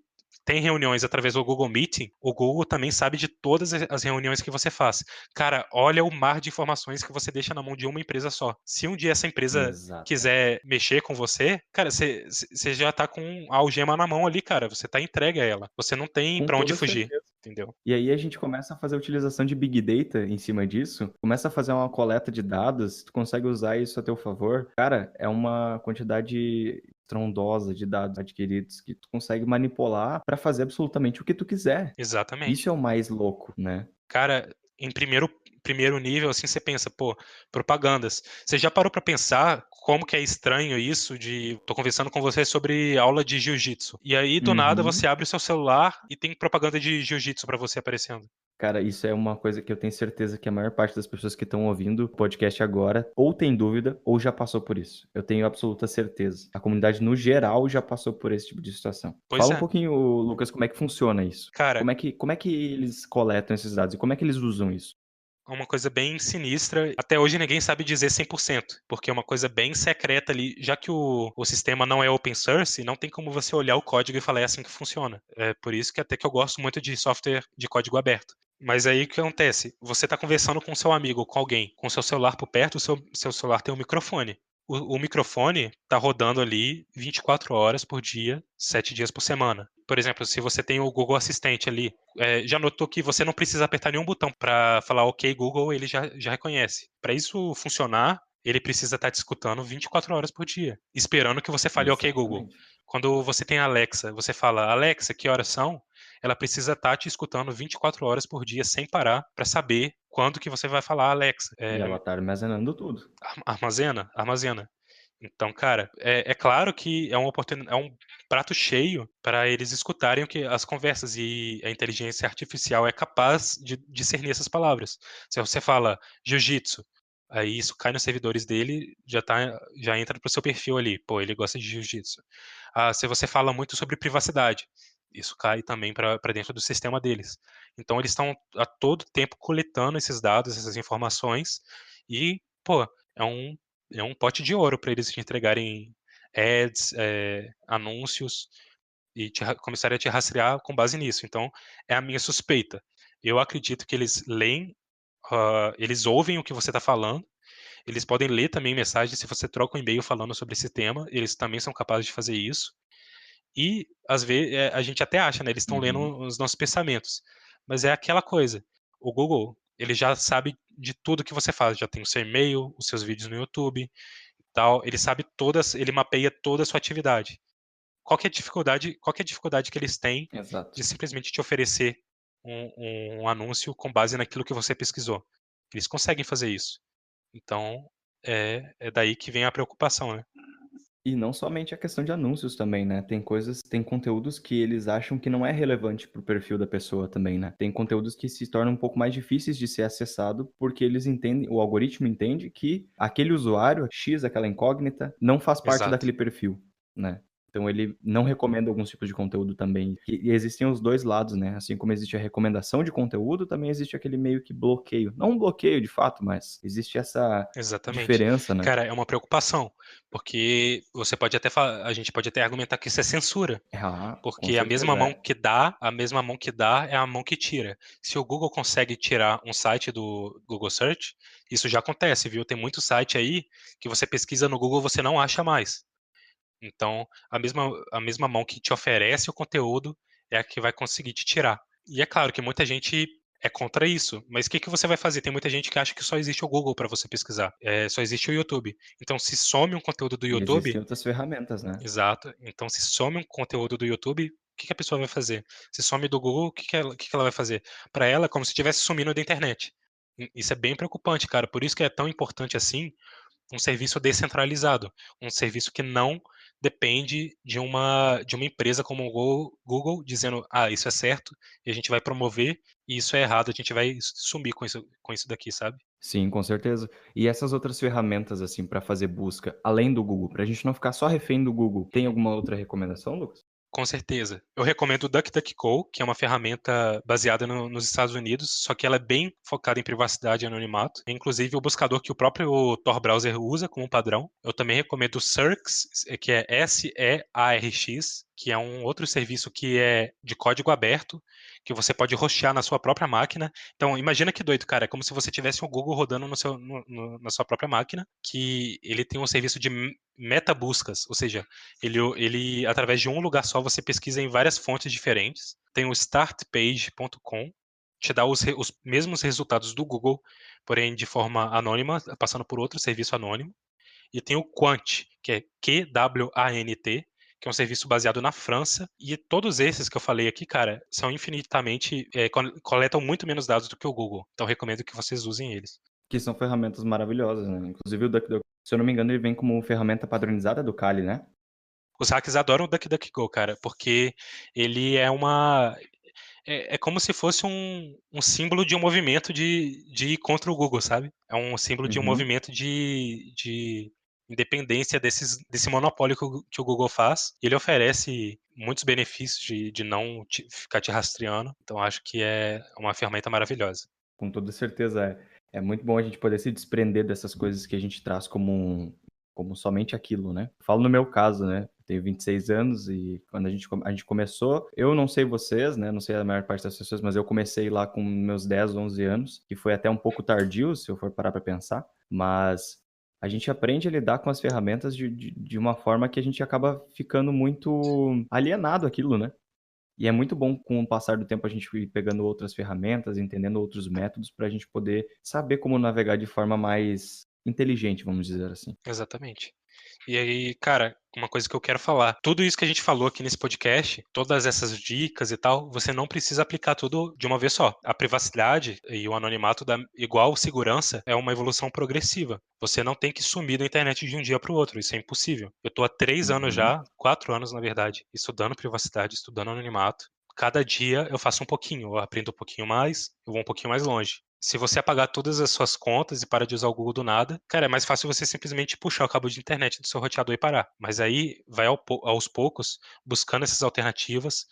tem reuniões através do Google Meeting, o Google também sabe de todas as reuniões que você faz. Cara, olha o mar de informações que você deixa na mão de uma empresa só. Se um dia essa empresa Exatamente. quiser mexer com você, cara, você já tá com a algema na mão ali, cara. Você tá entregue a ela. Você não tem Com pra onde toda fugir. certeza. entendeu? E aí a gente começa a fazer a utilização de Big Data em cima disso, começa a fazer uma coleta de dados, tu consegue usar isso a teu favor. Cara, é uma quantidade estrondosa de dados adquiridos que tu consegue manipular para fazer absolutamente o que tu quiser. Isso Exatamente. é o mais louco, né? Cara, em primeiro nível, assim, você pensa, pô, propagandas. Você já parou pra pensar como que é estranho isso de tô conversando com você sobre aula de jiu-jitsu. E aí, do nada, Uhum. você abre o seu celular e tem propaganda de jiu-jitsu pra você aparecendo. Cara, isso é uma coisa que eu tenho certeza que a maior parte das pessoas que estão ouvindo o podcast agora ou tem dúvida ou já passou por isso. Eu tenho absoluta certeza. A comunidade no geral já passou por esse tipo de situação. Pois Fala um é. pouquinho, Lucas, como é que funciona isso? Cara, Como é que eles coletam esses dados e como é que eles usam isso? é uma coisa bem sinistra. Até hoje ninguém sabe dizer 100%, porque é uma coisa bem secreta ali. Já que o sistema não é open source, não tem como você olhar o código e falar é assim que funciona. É por isso que até que eu gosto muito de software de código aberto. Mas aí o que acontece? Você está conversando com seu amigo, com alguém, com seu celular por perto, o seu celular tem um microfone. O microfone está rodando ali 24 horas por dia, 7 dias por semana. Por exemplo, se você tem o Google Assistente ali, já notou que você não precisa apertar nenhum botão para falar OK Google, ele já reconhece. Para isso funcionar, ele precisa estar te escutando 24 horas por dia, esperando que você fale OK Google. Exatamente. Quando você tem a Alexa, você fala Alexa, que horas são? Ela precisa estar te escutando 24 horas por dia sem parar para saber quando que você vai falar Alexa. E ela tá armazenando tudo. Armazena. Então, cara, é claro que é um prato cheio para eles escutarem as conversas e a inteligência artificial é capaz de discernir essas palavras. Se você fala jiu-jitsu, aí isso cai nos servidores dele, já entra pro seu perfil ali. Pô, ele gosta de jiu-jitsu. Ah, se você fala muito sobre privacidade, isso cai também para dentro do sistema deles. Então, eles estão a todo tempo coletando esses dados, essas informações e, pô, é um é um pote de ouro para eles te entregarem ads, anúncios e começarem a te rastrear com base nisso. Então, é a minha suspeita. Eu acredito que eles leem, eles ouvem o que você está falando, eles podem ler também mensagens, se você troca um e-mail falando sobre esse tema, eles também são capazes de fazer isso. E, às vezes, a gente até acha, né, eles estão lendo Uhum. os nossos pensamentos. Mas é aquela coisa, o Google, ele já sabe de tudo que você faz, já tem o seu e-mail, os seus vídeos no YouTube, tal, ele mapeia toda a sua atividade. Qual que é a dificuldade que eles têm Exato. de simplesmente te oferecer um anúncio com base naquilo que você pesquisou? Eles conseguem fazer isso. Então, é daí que vem a preocupação, né? E não somente a questão de anúncios também, né, tem conteúdos que eles acham que não é relevante para o perfil da pessoa também, né. Tem conteúdos que se tornam um pouco mais difíceis de ser acessado, porque eles entendem o algoritmo entende que aquele usuário X, aquela incógnita, não faz parte Exato, daquele perfil, né. Então ele não recomenda alguns tipos de conteúdo também. E existem os 2 lados, né, assim como existe a recomendação de conteúdo, também existe aquele meio que bloqueio. Não um bloqueio de fato, mas existe essa exatamente. diferença, né. Cara, é uma preocupação, porque a gente pode até argumentar que isso é censura. Ah, com Porque certeza é. a mesma mão que dá é a mão que tira. Se o Google consegue tirar um site do Google Search, isso já acontece, viu? Tem muito site aí que você pesquisa no Google, você não acha mais. Então, a mesma mão que te oferece o conteúdo é a que vai conseguir te tirar. E é claro que muita gente é contra isso, mas o que que você vai fazer? Tem muita gente que acha que só existe o Google para você pesquisar, só existe o YouTube. Então, se some um conteúdo do E YouTube, existem outras ferramentas, né. exato. Então, se some um conteúdo do YouTube, o que que a pessoa vai fazer? Se some do Google, o que que ela vai fazer? Para ela, é como se estivesse sumindo da internet. Isso é bem preocupante, cara. Por isso que é tão importante assim um serviço descentralizado, um serviço que não depende de uma empresa como o Google dizendo, ah, isso é certo e a gente vai promover, e isso é errado, a gente vai sumir com isso daqui, sabe? Sim, com certeza. E essas outras ferramentas, assim, para fazer busca, além do Google, pra gente não ficar só refém do Google, tem Uhum. alguma outra recomendação, Lucas? Com certeza. Eu recomendo o DuckDuckGo, que é uma ferramenta baseada nos Estados Unidos, só que ela é bem focada em privacidade e anonimato. Inclusive o buscador que o próprio Tor browser usa como padrão. Eu também recomendo o Searx, que é Searx, que é um outro serviço que é de código aberto, que você pode hostear na sua própria máquina. Então, imagina que doido, cara. É como se você tivesse o Google rodando na sua própria máquina, que ele tem um serviço de metabuscas, ou seja, ele, através de um lugar só, você pesquisa em várias fontes diferentes. Tem o startpage.com, te dá os mesmos resultados do Google, porém de forma anônima, passando por outro serviço anônimo. E tem o Quant, que é QWANT, que é um serviço baseado na França. E todos esses que eu falei aqui, cara, são infinitamente, coletam muito menos dados do que o Google. Então recomendo que vocês usem eles. Que são ferramentas maravilhosas, né? Inclusive o DuckDuckGo, se eu não me engano, ele vem como ferramenta padronizada do Kali, né? Os hackers adoram o DuckDuckGo, cara, porque ele é uma. É como se fosse um símbolo de um movimento de ir contra o Google, sabe? É um símbolo de um Uhum. movimento de independência desse monopólio que o Google faz. Ele oferece muitos benefícios de não ficar te rastreando. Então, acho que é uma ferramenta maravilhosa. Com toda certeza é muito bom a gente poder se desprender dessas coisas que a gente traz como somente aquilo, né? Falo no meu caso, né? Eu tenho 26 anos e quando a gente começou, eu não sei vocês, né? Não sei a maior parte das pessoas, mas eu comecei lá com meus 10, 11 anos, que foi até um pouco tardio, se eu for parar para pensar, mas a gente aprende a lidar com as ferramentas de uma forma que a gente acaba ficando muito alienado àquilo, né? E é muito bom, com o passar do tempo, a gente ir pegando outras ferramentas, entendendo outros métodos, para a gente poder saber como navegar de forma mais inteligente, vamos dizer assim. Exatamente. E aí, cara, uma coisa que eu quero falar. Tudo isso que a gente falou aqui nesse podcast, todas essas dicas e tal, você não precisa aplicar tudo de uma vez só. A privacidade e o anonimato, igual segurança, é uma evolução progressiva. Você não tem que sumir da internet de um dia para o outro. Isso é impossível. Eu tô há 3 anos Uhum. já, 4 anos na verdade, estudando privacidade, estudando anonimato. Cada dia eu faço um pouquinho, eu aprendo um pouquinho mais, eu vou um pouquinho mais longe. Se você apagar todas as suas contas e parar de usar o Google do nada, cara, é mais fácil você simplesmente puxar o cabo de internet do seu roteador e parar. Mas aí vai aos poucos buscando essas alternativas.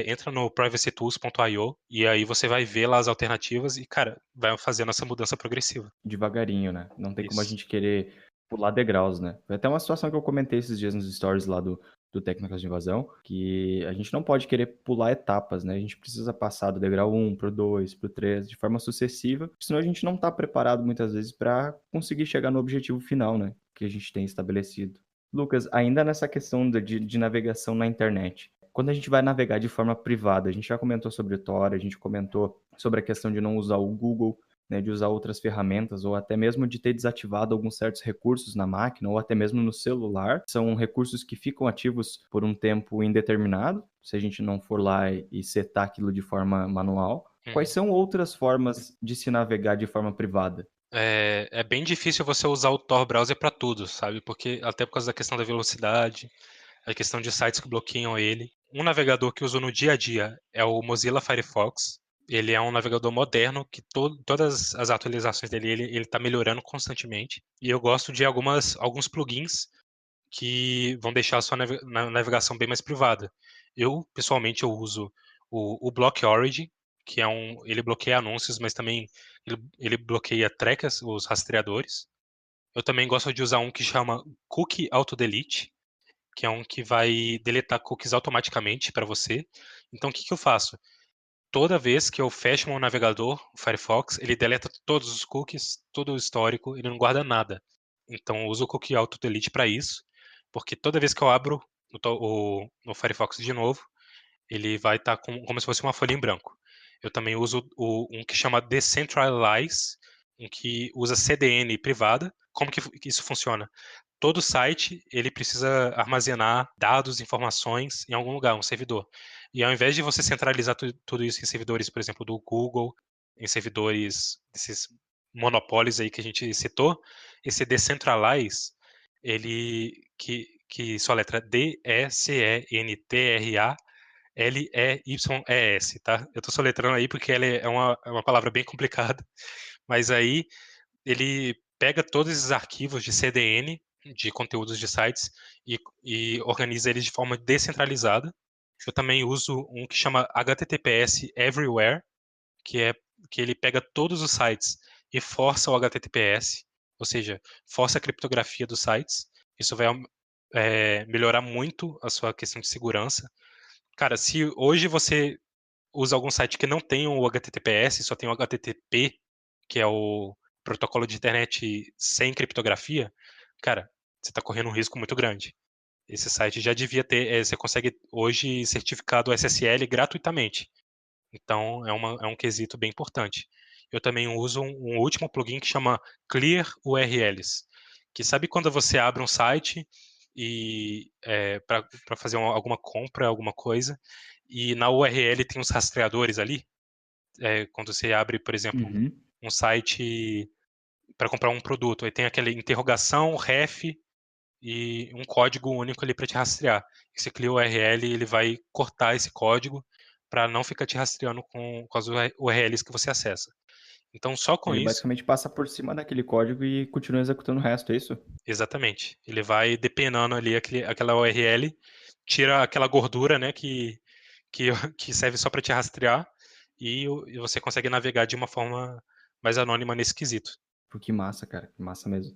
Entra no privacytools.io e aí você vai ver lá as alternativas e, cara, vai fazendo essa mudança progressiva. Devagarinho, né? Não tem como a Isso. gente querer pular degraus, né? Foi até uma situação que eu comentei esses dias nos stories lá do Técnicas de Invasão, que a gente não pode querer pular etapas, né? A gente precisa passar do degrau 1 pro 2, pro 3, de forma sucessiva, senão a gente não tá preparado muitas vezes para conseguir chegar no objetivo final, né? Que a gente tem estabelecido. Lucas, ainda nessa questão de navegação na internet, quando a gente vai navegar de forma privada, a gente já comentou sobre o Tor, a gente comentou sobre a questão de não usar o Google, né, de usar outras ferramentas ou até mesmo de ter desativado alguns certos recursos na máquina ou até mesmo no celular. São recursos que ficam ativos por um tempo indeterminado, se a gente não for lá e setar aquilo de forma manual. Quais Uhum. são outras formas de se navegar de forma privada? É bem difícil você usar o Tor browser para tudo, sabe? Porque até por causa da questão da velocidade, a questão de sites que bloqueiam ele. Um navegador que eu uso no dia a dia é o Mozilla Firefox. Ele é um navegador moderno que todas as atualizações dele ele está melhorando constantemente. E eu gosto de alguns plugins que vão deixar a sua navegação bem mais privada. Eu, pessoalmente, eu uso o Block Origin, que ele bloqueia anúncios, mas também ele bloqueia trackers, os rastreadores. Eu também gosto de usar um que chama Cookie Auto Delete, que é um que vai deletar cookies automaticamente para você. Então, o que eu faço? Toda vez que eu fecho meu navegador, o Firefox, ele deleta todos os cookies, todo o histórico, ele não guarda nada. Então, eu uso o Cookie Auto Delete para isso, porque toda vez que eu abro o Firefox de novo, ele vai estar como se fosse uma folha em branco. Eu também uso um que chama Decentralize, um que usa CDN privada. Como que isso funciona? Todo site ele precisa armazenar dados, informações em algum lugar, um servidor. E ao invés de você centralizar tudo isso em servidores, por exemplo, do Google, em servidores desses monopólios aí que a gente citou, esse Decentralize, ele que sua letra Decentralize, tá? Eu tô soletrando aí porque ela é uma palavra bem complicada, mas aí ele pega todos esses arquivos de CDN, de conteúdos de sites, e organiza eles de forma descentralizada. Eu também uso um que chama HTTPS Everywhere, que é que ele pega todos os sites e força o HTTPS, ou seja, força a criptografia dos sites. Isso vai melhorar muito a sua questão de segurança. Cara, se hoje você usa algum site que não tem o HTTPS, só tem o HTTP, que é o protocolo de internet sem criptografia, cara, você está correndo um risco muito grande. Esse site já devia ter, você consegue hoje certificado SSL gratuitamente. Então é um quesito bem importante. Eu também uso um último plugin que chama Clear URLs, que sabe quando você abre um site e para fazer alguma compra, alguma coisa, e na URL tem uns rastreadores ali. Quando você abre, por exemplo, Uhum. um site para comprar um produto, aí tem aquela interrogação, ref e um código único ali para te rastrear. Esse Clear URL ele vai cortar esse código para não ficar te rastreando com as URLs que você acessa. Então, só com Ele isso, basicamente passa por cima daquele código e continua executando o resto, é isso? exatamente, ele vai depenando ali aquela URL, tira aquela gordura, né, que, que serve só para te rastrear e você consegue navegar de uma forma mais anônima nesse quesito. Pô, que massa, cara, que massa mesmo.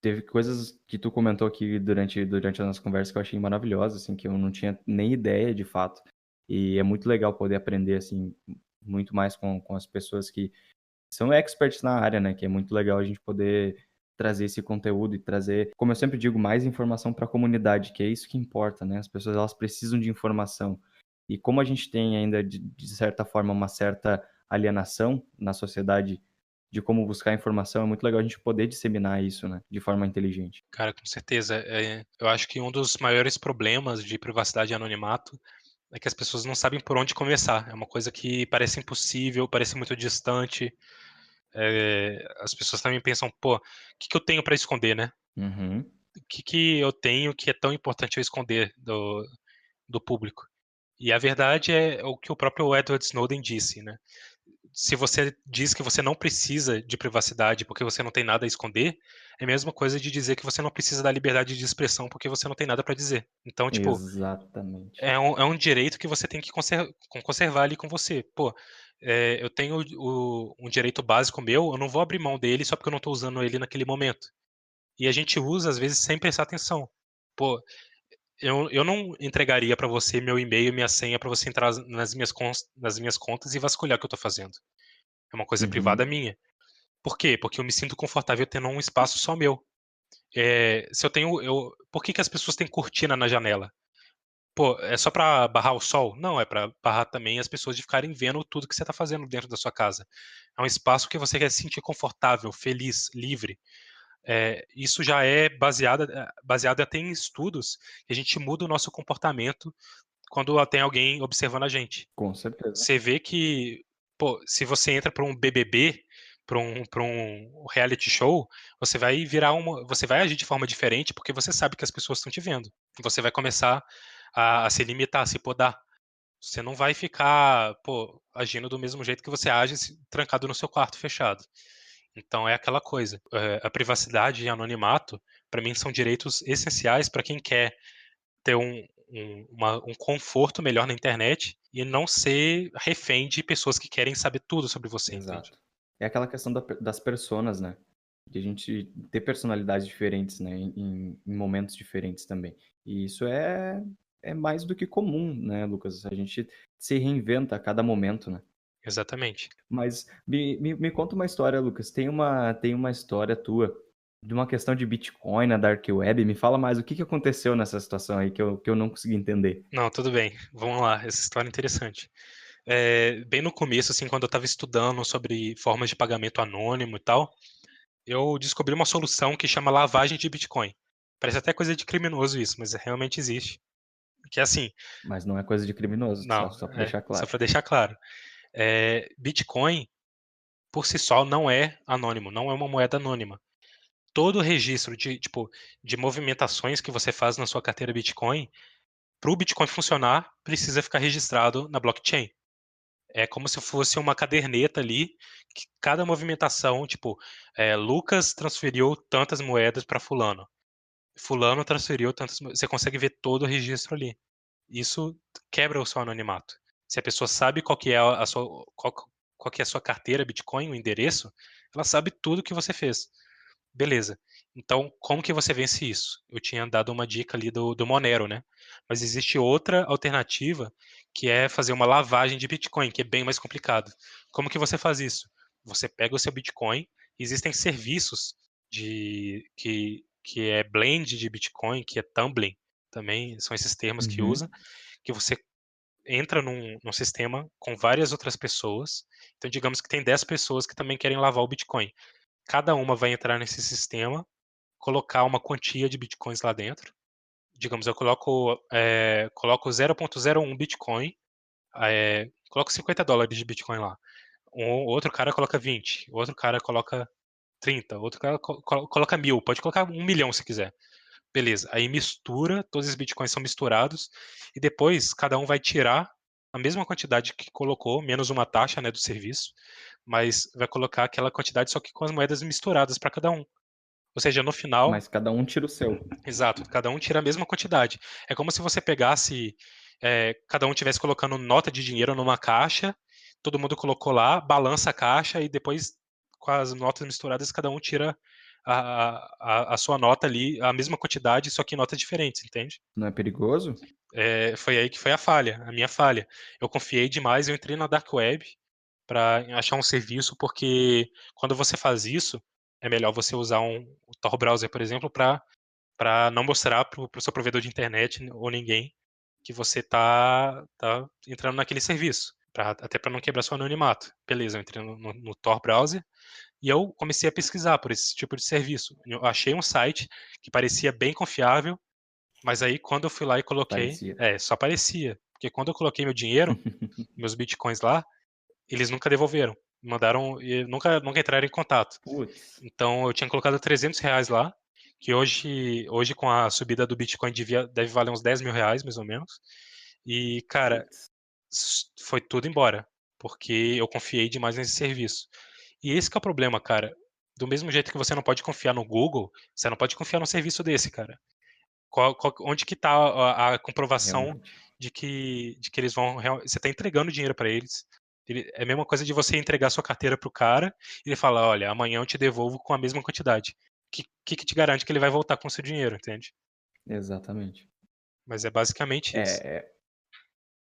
Teve coisas que tu comentou aqui durante a nossa conversa que eu achei maravilhosas, assim, que eu não tinha nem ideia de fato. E é muito legal poder aprender, assim, muito mais com as pessoas que são experts na área, né? Que é muito legal a gente poder trazer esse conteúdo e trazer, como eu sempre digo, mais informação para a comunidade, que é isso que importa, né? As pessoas elas precisam de informação. E como a gente tem ainda, de certa forma, uma certa alienação na sociedade de como buscar informação, é muito legal a gente poder disseminar isso, né? De forma inteligente. Cara, com certeza. Eu acho que um dos maiores problemas de privacidade e anonimato é que as pessoas não sabem por onde começar. É uma coisa que parece impossível, parece muito distante. As pessoas também pensam, pô, o que eu tenho para esconder, né? Uhum. O que eu tenho que é tão importante eu esconder do público? E a verdade é o que o próprio Edward Snowden disse, né? Se você diz que você não precisa de privacidade porque você não tem nada a esconder, é a mesma coisa de dizer que você não precisa da liberdade de expressão porque você não tem nada para dizer. Então, tipo, Exatamente. é um direito que você tem que conservar ali com você. Pô, eu tenho um direito básico meu, eu não vou abrir mão dele só porque eu não estou usando ele naquele momento. E a gente usa, às vezes, sem prestar atenção. Pô, eu não entregaria para você meu e-mail e minha senha para você entrar nas minhas contas e vasculhar o que eu estou fazendo. É uma coisa privada Uhum. minha. Por quê? Porque eu me sinto confortável tendo um espaço só meu. Se eu tenho, por que as pessoas têm cortina na janela? Pô, é só pra barrar o sol? Não, é pra barrar também as pessoas de ficarem vendo tudo que você tá fazendo dentro da sua casa. É um espaço que você quer se sentir confortável, feliz, livre. Isso já é baseado até em estudos que a gente muda o nosso comportamento quando tem alguém observando a gente. Com certeza. Você vê que, pô, se você entra para um BBB, para um reality show, você vai agir de forma diferente porque você sabe que as pessoas estão te vendo. Você vai começar a se limitar, a se podar. Você não vai ficar, pô, agindo do mesmo jeito que você age trancado no seu quarto fechado. Então é aquela coisa. A privacidade e anonimato, para mim, são direitos essenciais para quem quer ter um conforto melhor na internet e não ser refém de pessoas que querem saber tudo sobre você, entende? Exato. É aquela questão das personas, né? De a gente ter personalidades diferentes, né? Em momentos diferentes também. E isso é mais do que comum, né, Lucas? A gente se reinventa a cada momento, né? Exatamente. Mas me conta uma história, Lucas. Tem uma história tua de uma questão de Bitcoin na Dark Web. Me fala mais o que aconteceu nessa situação aí que eu não consegui entender. Não, tudo bem. Vamos lá, essa história é interessante. Bem no começo, assim, quando eu estava estudando sobre formas de pagamento anônimo e tal, eu descobri uma solução que chama lavagem de Bitcoin. Parece até coisa de criminoso isso, mas realmente existe. Que é assim, Mas não é coisa de criminoso, só, não, só para deixar só claro. para deixar claro. Bitcoin, por si só, não é anônimo, não é uma moeda anônima. Todo registro de movimentações que você faz na sua carteira Bitcoin, para o Bitcoin funcionar, precisa ficar registrado na blockchain. É como se fosse uma caderneta ali, que cada movimentação, tipo, Lucas transferiu tantas moedas para fulano, fulano transferiu tantas moedas. Você consegue ver todo o registro ali. Isso quebra o seu anonimato. Se a pessoa sabe qual que é qual que é a sua carteira Bitcoin, o endereço, ela sabe tudo que você fez. Beleza. Então, como que você vence isso? Eu tinha dado uma dica ali do Monero, né? Mas existe outra alternativa, que é fazer uma lavagem de Bitcoin, que é bem mais complicado. Como que você faz isso? Você pega o seu Bitcoin, existem serviços que é blend de Bitcoin, que é tumbling, também são esses termos que usa, Uhum. que você entra num sistema com várias outras pessoas. Então, digamos que tem 10 pessoas que também querem lavar o Bitcoin. Cada uma vai entrar nesse sistema, colocar uma quantia de bitcoins lá dentro. Digamos, eu coloco 0,01 bitcoin, coloco US$ 50 de bitcoin lá. Outro cara coloca 20, outro cara coloca 30, outro cara coloca 1.000, pode colocar 1 milhão se quiser. Beleza, aí mistura, todos os bitcoins são misturados, e depois cada um vai tirar a mesma quantidade que colocou, menos uma taxa, né, do serviço, mas vai colocar aquela quantidade só que com as moedas misturadas para cada um. Ou seja, no final, Mas cada um tira o seu. exato, cada um tira a mesma quantidade. É como se você pegasse, cada um tivesse colocando nota de dinheiro numa caixa, todo mundo colocou lá, balança a caixa e depois, com as notas misturadas, cada um tira a sua nota ali, a mesma quantidade, só que em notas diferentes, entende? Não é perigoso? Foi aí que foi a falha, a minha falha. Eu confiei demais, eu entrei na Dark Web para achar um serviço, porque quando você faz isso, é melhor você usar o Tor browser, por exemplo, para não mostrar para o seu provedor de internet ou ninguém que você tá entrando naquele serviço, até para não quebrar seu anonimato. Beleza, eu entrei no Tor browser e eu comecei a pesquisar por esse tipo de serviço. Eu achei um site que parecia bem confiável, mas aí quando eu fui lá e coloquei, Parecia. só parecia, porque quando eu coloquei meu dinheiro, meus bitcoins lá, eles nunca devolveram, mandaram e nunca entraram em contato. Putz, Então eu tinha colocado R$ 300 lá, que hoje com a subida do Bitcoin deve valer uns R$ 10.000, mais ou menos. E, cara, putz. foi tudo embora, porque eu confiei demais nesse serviço. E esse que é o problema, cara. Do mesmo jeito que você não pode confiar no Google, você não pode confiar num serviço desse, cara. Onde que tá a comprovação Realmente. de que eles vão. Você está entregando dinheiro para eles. É a mesma coisa de você entregar sua carteira pro cara e ele fala: olha, amanhã eu te devolvo com a mesma quantidade. Que te garante que ele vai voltar com o seu dinheiro, entende? Exatamente. Mas é basicamente isso. É,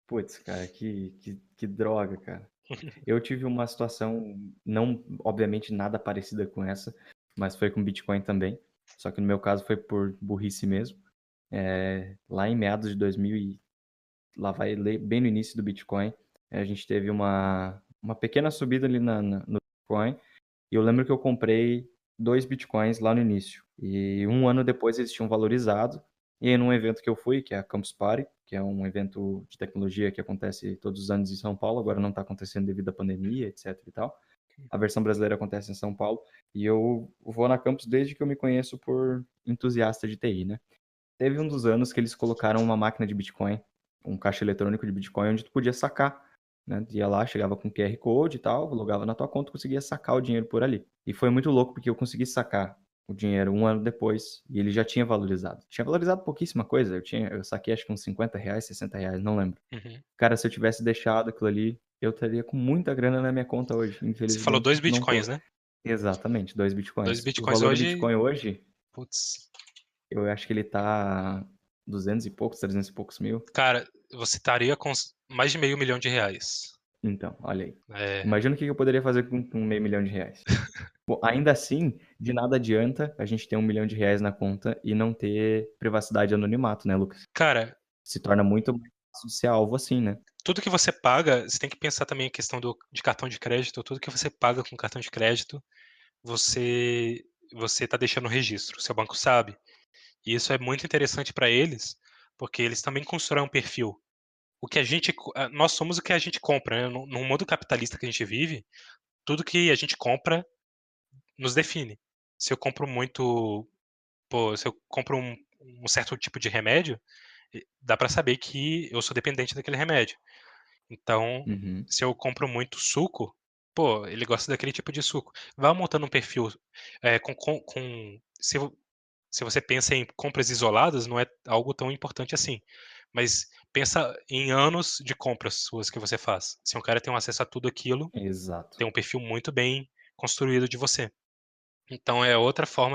putz, cara, que droga, cara. Eu tive uma situação, não, obviamente, nada parecida com essa, mas foi com Bitcoin também. Só que no meu caso foi por burrice mesmo. Lá em meados de 2000 e lá vai bem no início do Bitcoin, a gente teve uma pequena subida ali no Bitcoin. E eu lembro que eu comprei 2 Bitcoins lá no início. E um ano depois eles tinham valorizado. E aí num evento que eu fui, que é a Campus Party, que é um evento de tecnologia que acontece todos os anos em São Paulo, agora não está acontecendo devido à pandemia, etc e tal. A versão brasileira acontece em São Paulo. E eu vou na Campus desde que eu me conheço por entusiasta de TI, né? Teve um dos anos que eles colocaram uma máquina de Bitcoin, um caixa eletrônico de Bitcoin, onde tu podia sacar, né? Tu ia lá, chegava com QR Code e tal, logava na tua conta, conseguia sacar o dinheiro por ali. E foi muito louco porque eu consegui sacar o dinheiro um ano depois e ele já tinha valorizado. Tinha valorizado pouquíssima coisa, eu saquei acho que uns R$ 50, R$ 60, não lembro. Uhum. Cara, se eu tivesse deixado aquilo ali, eu estaria com muita grana na minha conta hoje. Você falou Infelizmente, 2 não bitcoins, tô. né? Exatamente, 2 2 bitcoins. O bitcoins valor do hoje, Bitcoin hoje, putz. eu acho que ele tá 200 e poucos, 300 e poucos mil. Cara, você estaria com mais de meio milhão de reais. Então, olha aí. É, Imagina o que eu poderia fazer com meio milhão de reais. Bom, ainda assim, de nada adianta a gente ter R$ 1 milhão na conta e não ter privacidade e anonimato, né, Lucas? cara, Se torna muito mais fácil de ser alvo assim, né? tudo que você paga, você tem que pensar também a questão de cartão de crédito. Tudo que você paga com cartão de crédito, você você está deixando um registro. Seu banco sabe. E isso é muito interessante para eles, porque eles também constroem um perfil. Nós somos o que a gente compra, né? No mundo capitalista que a gente vive, tudo que a gente compra nos define. Se eu compro muito, se eu compro um certo tipo de remédio, dá para saber que eu sou dependente daquele remédio. Então, Uhum. se eu compro muito suco, ele gosta daquele tipo de suco. Vai montando um perfil. Se você pensa em compras isoladas, não é algo tão importante assim. Mas pensa em anos de compras suas que você faz. Se um cara tem um acesso a tudo aquilo, Exato. tem um perfil muito bem construído de você. Então é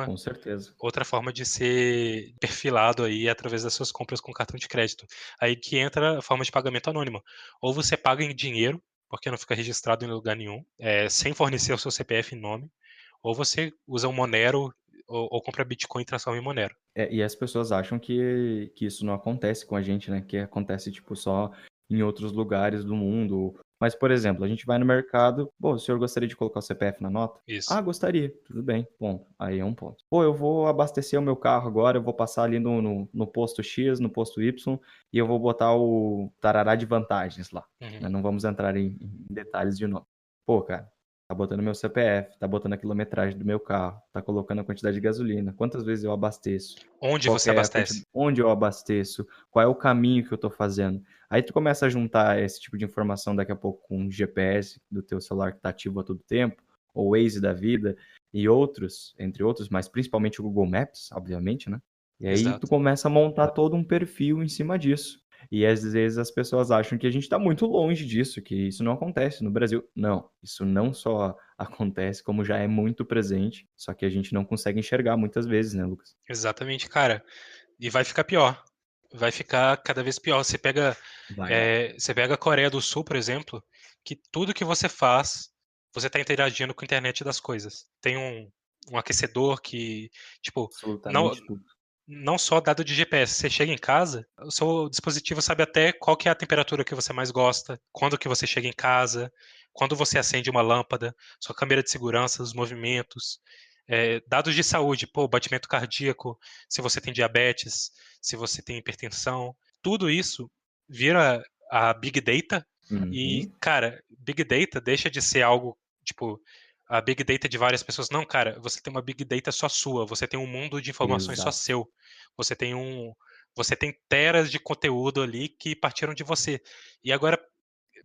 Com certeza. outra forma de ser perfilado aí através das suas compras com cartão de crédito. Aí que entra a forma de pagamento anônima. Ou você paga em dinheiro, porque não fica registrado em lugar nenhum, sem fornecer o seu CPF e nome, ou você usa o Monero ou compra Bitcoin e transforma em Monero. E as pessoas acham que isso não acontece com a gente, né? Que acontece, tipo, só em outros lugares do mundo. Mas, por exemplo, a gente vai no mercado, pô, o senhor gostaria de colocar o CPF na nota? Isso. Ah, gostaria. Tudo bem, ponto. Aí é um ponto. Pô, eu vou abastecer o meu carro agora, eu vou passar ali no posto X, no posto Y, e eu vou botar o tarará de vantagens lá, Uhum. né? Não vamos entrar em detalhes de novo. Pô, cara, tá botando meu CPF, tá botando a quilometragem do meu carro, tá colocando a quantidade de gasolina, quantas vezes eu abasteço, Onde qual que você é a quantidade, abastece? onde eu abasteço, qual é o caminho que eu tô fazendo. Aí tu começa a juntar esse tipo de informação daqui a pouco com o GPS do teu celular que tá ativo a todo tempo, ou o Waze da vida, e outros, entre outros, mas principalmente o Google Maps, obviamente, né? E aí tu Exato. começa a montar todo um perfil em cima disso. E às vezes as pessoas acham que a gente está muito longe disso, que isso não acontece no Brasil. Não, isso não só acontece, como já é muito presente, só que a gente não consegue enxergar muitas vezes, né, Lucas? Exatamente, cara. E vai ficar pior. Vai ficar cada vez pior. Vai. Você pega a Coreia do Sul, por exemplo, que tudo que você faz, você está interagindo com a internet das coisas. Tem um aquecedor que, tipo, não, Absolutamente tudo. não só dado de GPS. Você chega em casa, o seu dispositivo sabe até qual que é a temperatura que você mais gosta, quando que você chega em casa, quando você acende uma lâmpada, sua câmera de segurança, os movimentos, dados de saúde, pô, batimento cardíaco, se você tem diabetes, se você tem hipertensão, tudo isso vira a Big Data e, Uhum. cara, Big Data deixa de ser algo, tipo, a Big Data de várias pessoas. Não, cara, você tem uma Big Data só sua, você tem um mundo de informações só Exato. seu. Você tem um, você tem teras de conteúdo ali que partiram de você. E agora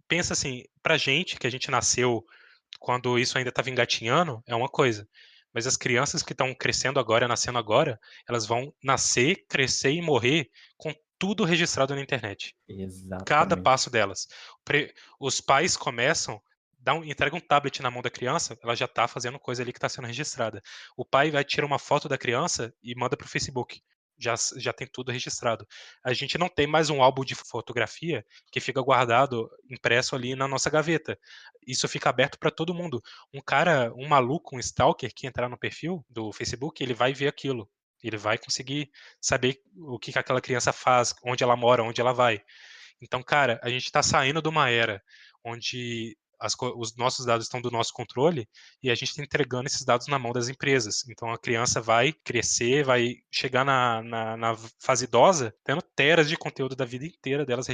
pensa assim, pra gente que a gente nasceu quando isso ainda estava engatinhando, é uma coisa. Mas as crianças que estão crescendo agora, nascendo agora, elas vão nascer, crescer e morrer com tudo registrado na internet. Cada Exatamente. passo delas. Os pais começam, entregam um tablet na mão da criança, ela já está fazendo coisa ali que está sendo registrada. O pai vai tirar uma foto da criança e manda para o Facebook. Já tem tudo registrado. A gente não tem mais um álbum de fotografia que fica guardado, impresso ali na nossa gaveta. Isso fica aberto para todo mundo. Um maluco, um stalker que entrar no perfil do Facebook, ele vai ver aquilo. Ele vai conseguir saber o que aquela criança faz, onde ela mora, onde ela vai. Então, cara, a gente está saindo de uma era onde os nossos dados estão do nosso controle e a gente está entregando esses dados na mão das empresas. Então, a criança vai crescer, vai chegar na fase idosa, tendo teras de conteúdo da vida inteira delas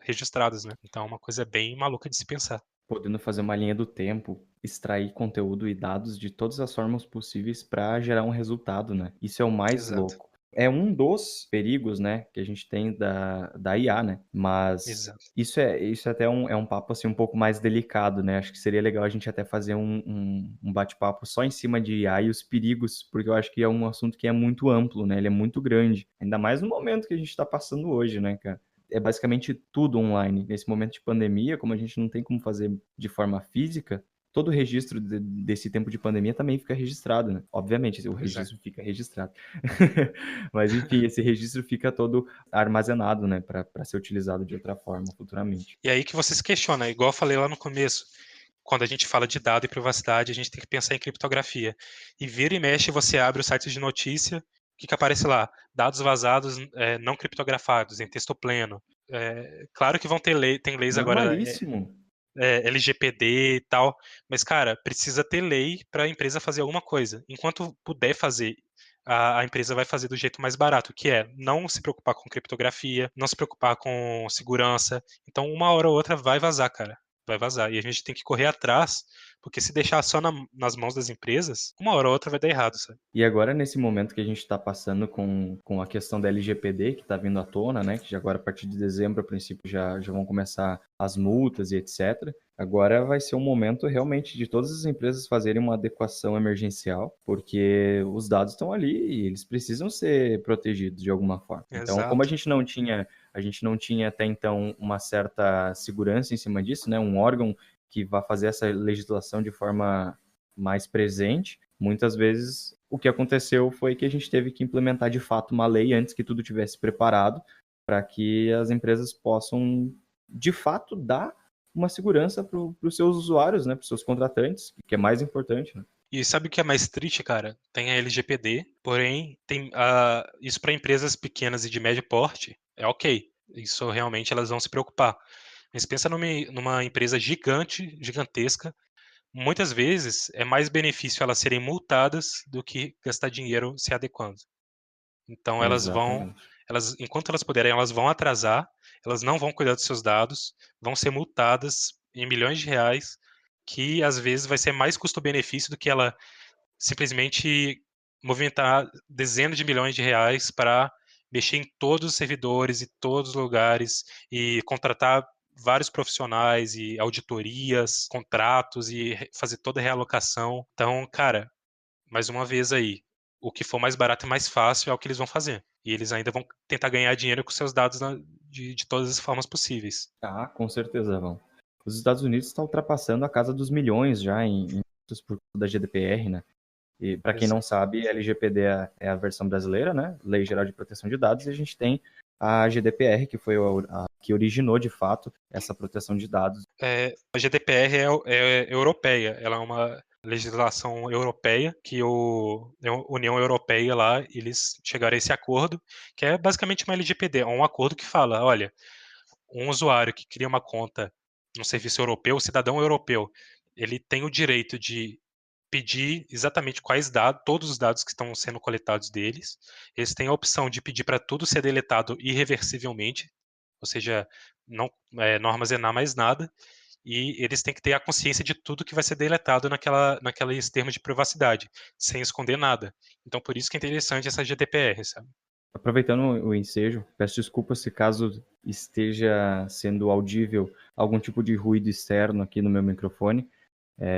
registradas, né? Então, é uma coisa bem maluca de se pensar. Podendo fazer uma linha do tempo, extrair conteúdo e dados de todas as formas possíveis para gerar um resultado, né? Isso é o mais Exato, louco. É um dos perigos, né, que a gente tem da IA, né? Mas exato. isso é até um papo assim um pouco mais delicado, né? Acho que seria legal a gente até fazer um bate-papo só em cima de IA e os perigos, porque eu acho que é um assunto que é muito amplo, né? Ele é muito grande, ainda mais no momento que a gente está passando hoje, né, cara? É basicamente tudo online. Nesse momento de pandemia, como a gente não tem como fazer de forma física, todo o registro desse tempo de pandemia também fica registrado, né? Obviamente, o Pois é. registro fica registrado. Mas, enfim, esse registro fica todo armazenado, né, para ser utilizado de outra forma futuramente. E aí que você se questiona, igual eu falei lá no começo, quando a gente fala de dado e privacidade, a gente tem que pensar em criptografia. E vira e mexe, você abre o site de notícia, o que aparece lá? Dados vazados não criptografados, em texto pleno. Claro que vão ter tem leis agora, Normalíssimo. LGPD e tal, mas, cara, precisa ter lei para a empresa fazer alguma coisa. Enquanto puder fazer, a empresa vai fazer do jeito mais barato, que é não se preocupar com criptografia, não se preocupar com segurança. Então, uma hora ou outra vai vazar, cara. Vai vazar. E a gente tem que correr atrás, porque se deixar só nas mãos das empresas, uma hora ou outra vai dar errado, sabe? E agora, nesse momento que a gente está passando com a questão da LGPD, que está vindo à tona, né? Que já agora, a partir de dezembro, a princípio, já vão começar as multas e etc. Agora vai ser um momento realmente de todas as empresas fazerem uma adequação emergencial, porque os dados estão ali e eles precisam ser protegidos de alguma forma. Então, como Exato. a gente não tinha até então uma certa segurança em cima disso, né? Um órgão que vai fazer essa legislação de forma mais presente, Muitas vezes o que aconteceu foi que a gente teve que implementar de fato uma lei antes que tudo tivesse preparado para que as empresas possam de fato dar uma segurança para os seus usuários, né, para os seus contratantes, que é mais importante, né? E sabe o que é mais triste, cara? Tem a LGPD, porém, isso para empresas pequenas e de médio porte é ok. Isso realmente elas vão se preocupar. Mas pensa numa empresa gigantesca. Muitas vezes é mais benefício elas serem multadas do que gastar dinheiro se adequando. Então Exatamente. enquanto elas puderem, elas vão atrasar, elas não vão cuidar dos seus dados, vão ser multadas em milhões de reais, que às vezes vai ser mais custo-benefício do que ela simplesmente movimentar dezenas de milhões de reais para mexer em todos os servidores e todos os lugares e contratar vários profissionais e auditorias, contratos e fazer toda a realocação. Então, cara, mais uma vez aí, o que for mais barato e mais fácil é o que eles vão fazer. E eles ainda vão tentar ganhar dinheiro com seus dados de todas as formas possíveis. Ah, com certeza vão. Os Estados Unidos estão ultrapassando a casa dos milhões já em por conta da GDPR, né? E para quem não sabe, a LGPD é a versão brasileira, né? Lei Geral de Proteção de Dados, e a gente tem a GDPR, que foi a que originou de fato essa proteção de dados. A GDPR é europeia, ela é uma legislação europeia que a União Europeia lá, eles chegaram a esse acordo, que é basicamente uma LGPD, é um acordo que fala, olha, um usuário que cria uma conta no serviço europeu, o cidadão europeu, ele tem o direito de pedir exatamente quais dados, todos os dados que estão sendo coletados deles. Eles têm a opção de pedir para tudo ser deletado irreversivelmente, ou seja, não armazenar mais nada. E eles têm que ter a consciência de tudo que vai ser deletado naqueles termos de privacidade, sem esconder nada. Então, por isso que é interessante essa GDPR, sabe? Aproveitando o ensejo, peço desculpas se caso esteja sendo audível algum tipo de ruído externo aqui no meu microfone.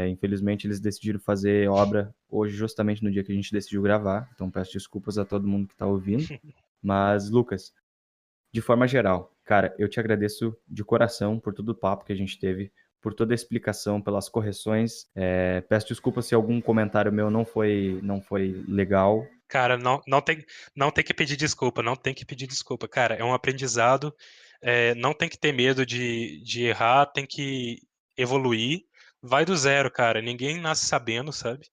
Infelizmente, eles decidiram fazer obra hoje, justamente no dia que a gente decidiu gravar. Então, peço desculpas a todo mundo que está ouvindo. Mas, Lucas, de forma geral, cara, eu te agradeço de coração por todo o papo que a gente teve, por toda a explicação, pelas correções. Peço desculpas se algum comentário meu não foi legal. Cara, não tem que pedir desculpa, não tem que pedir desculpa. Cara, é um aprendizado, não tem que ter medo de errar, tem que evoluir. Vai do zero, cara. Ninguém nasce sabendo, sabe?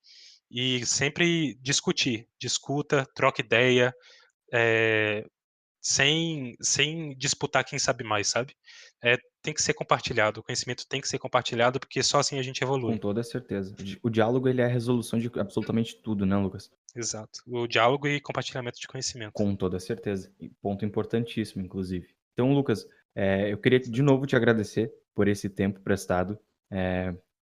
E sempre discutir. Discuta, troca ideia, é, sem disputar quem sabe mais, sabe? Tem que ser compartilhado. O conhecimento tem que ser compartilhado, porque só assim a gente Com evolui. toda certeza. O diálogo, ele é a resolução de absolutamente tudo, né, Lucas? Exato. O diálogo e compartilhamento de conhecimento. Com toda certeza. E ponto importantíssimo, inclusive. Então, Lucas, eu queria de novo te agradecer por esse tempo prestado,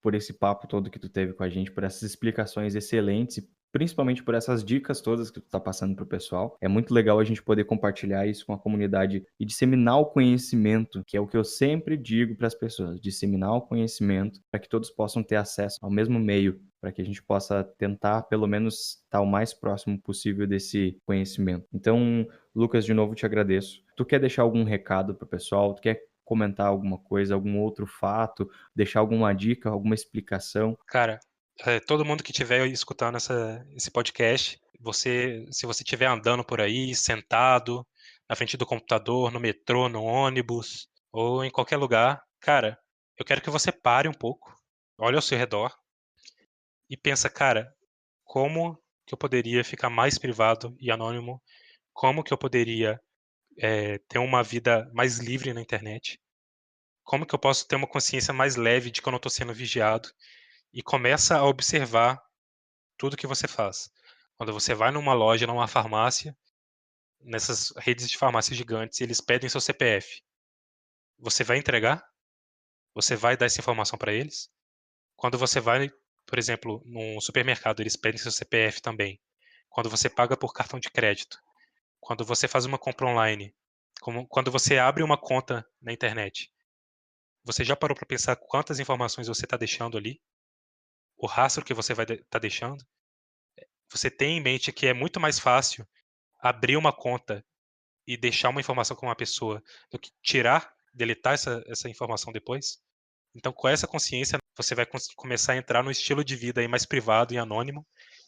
por esse papo todo que tu teve com a gente, por essas explicações excelentes e principalmente por essas dicas todas que tu tá passando pro pessoal. É muito legal a gente poder compartilhar isso com a comunidade e disseminar o conhecimento, que é o que eu sempre digo para as pessoas, disseminar o conhecimento para que todos possam ter acesso ao mesmo meio, para que a gente possa tentar, pelo menos, estar o mais próximo possível desse conhecimento. Então, Lucas, de novo te agradeço. Tu quer deixar algum recado para o pessoal? Tu quer comentar alguma coisa, algum outro fato, deixar alguma dica, alguma explicação? Cara, todo mundo que estiver escutando esse podcast, se você estiver andando por aí, sentado, na frente do computador, no metrô, no ônibus, ou em qualquer lugar, cara, eu quero que você pare um pouco, olhe ao seu redor e pensa, cara, como que eu poderia ficar mais privado e anônimo? Como que eu poderia ter uma vida mais livre na internet? Como que eu posso ter uma consciência mais leve de que eu não estou sendo vigiado? E começa a observar tudo que você faz. Quando você vai numa loja, numa farmácia, nessas redes de farmácias gigantes, eles pedem seu CPF. Você vai entregar? Você vai dar essa informação para eles? Quando você vai, por exemplo, num supermercado, eles pedem seu CPF também. Quando você paga por cartão de crédito, quando você faz uma compra online, quando você abre uma conta na internet, você já parou para pensar quantas informações você está deixando ali? O rastro que você vai estar deixando? Você tem em mente que é muito mais fácil abrir uma conta e deixar uma informação com uma pessoa do que deletar essa informação depois. Então, com essa consciência, você vai começar a entrar no estilo de vida aí mais privado e anônimo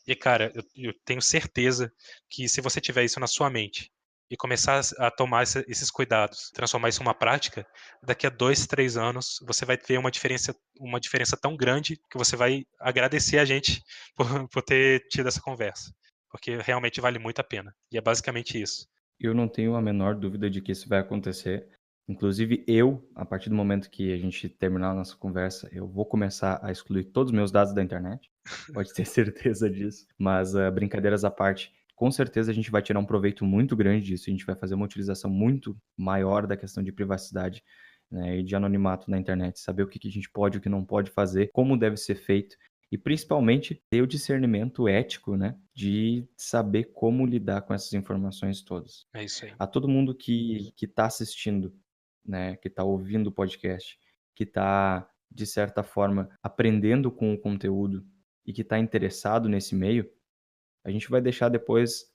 E, cara, eu tenho certeza que se você tiver isso na sua mente e começar a tomar esses cuidados, transformar isso em uma prática, daqui a 2, 3 anos você vai ter uma diferença tão grande que você vai agradecer a gente por ter tido essa conversa, porque realmente vale muito a pena. E é basicamente isso. Eu não tenho a menor dúvida de que isso vai acontecer. Inclusive eu, a partir do momento que a gente terminar a nossa conversa, eu vou começar a excluir todos os meus dados da internet. Pode ter certeza disso. Mas, brincadeiras à parte, com certeza a gente vai tirar um proveito muito grande disso. A gente vai fazer uma utilização muito maior da questão de privacidade, né, e de anonimato na internet. Saber o que a gente pode e o que não pode fazer, como deve ser feito. E principalmente ter o discernimento ético, né, de saber como lidar com essas informações todas. É isso aí. A todo mundo que está assistindo, né, que está ouvindo o podcast, que está, de certa forma, aprendendo com o conteúdo e que está interessado nesse meio, a gente vai deixar depois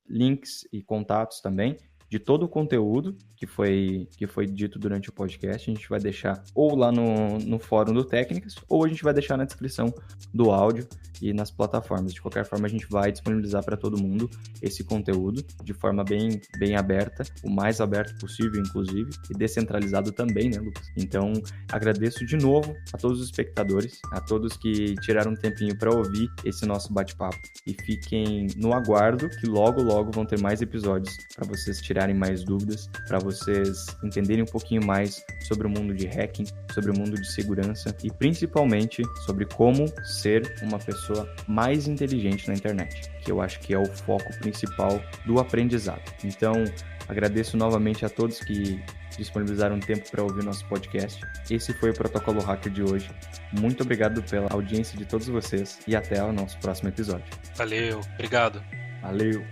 links e contatos também de todo o conteúdo que foi dito durante o podcast. A gente vai deixar ou lá no fórum do Técnicas, ou a gente vai deixar na descrição do áudio e nas plataformas. De qualquer forma, a gente vai disponibilizar para todo mundo esse conteúdo de forma bem aberta, o mais aberto possível, inclusive, e descentralizado também, né, Lucas? Então, agradeço de novo a todos os espectadores, a todos que tiraram um tempinho para ouvir esse nosso bate-papo. E fiquem no aguardo, que logo vão ter mais episódios para vocês tirarem mais dúvidas, para vocês entenderem um pouquinho mais sobre o mundo de hacking, sobre o mundo de segurança e principalmente sobre como ser uma pessoa mais inteligente na internet, que eu acho que é o foco principal do aprendizado. Então, agradeço novamente a todos que disponibilizaram tempo para ouvir nosso podcast. Esse foi o Protocolo Hacker de hoje. Muito obrigado pela audiência de todos vocês e até o nosso próximo episódio. Valeu, obrigado. Valeu!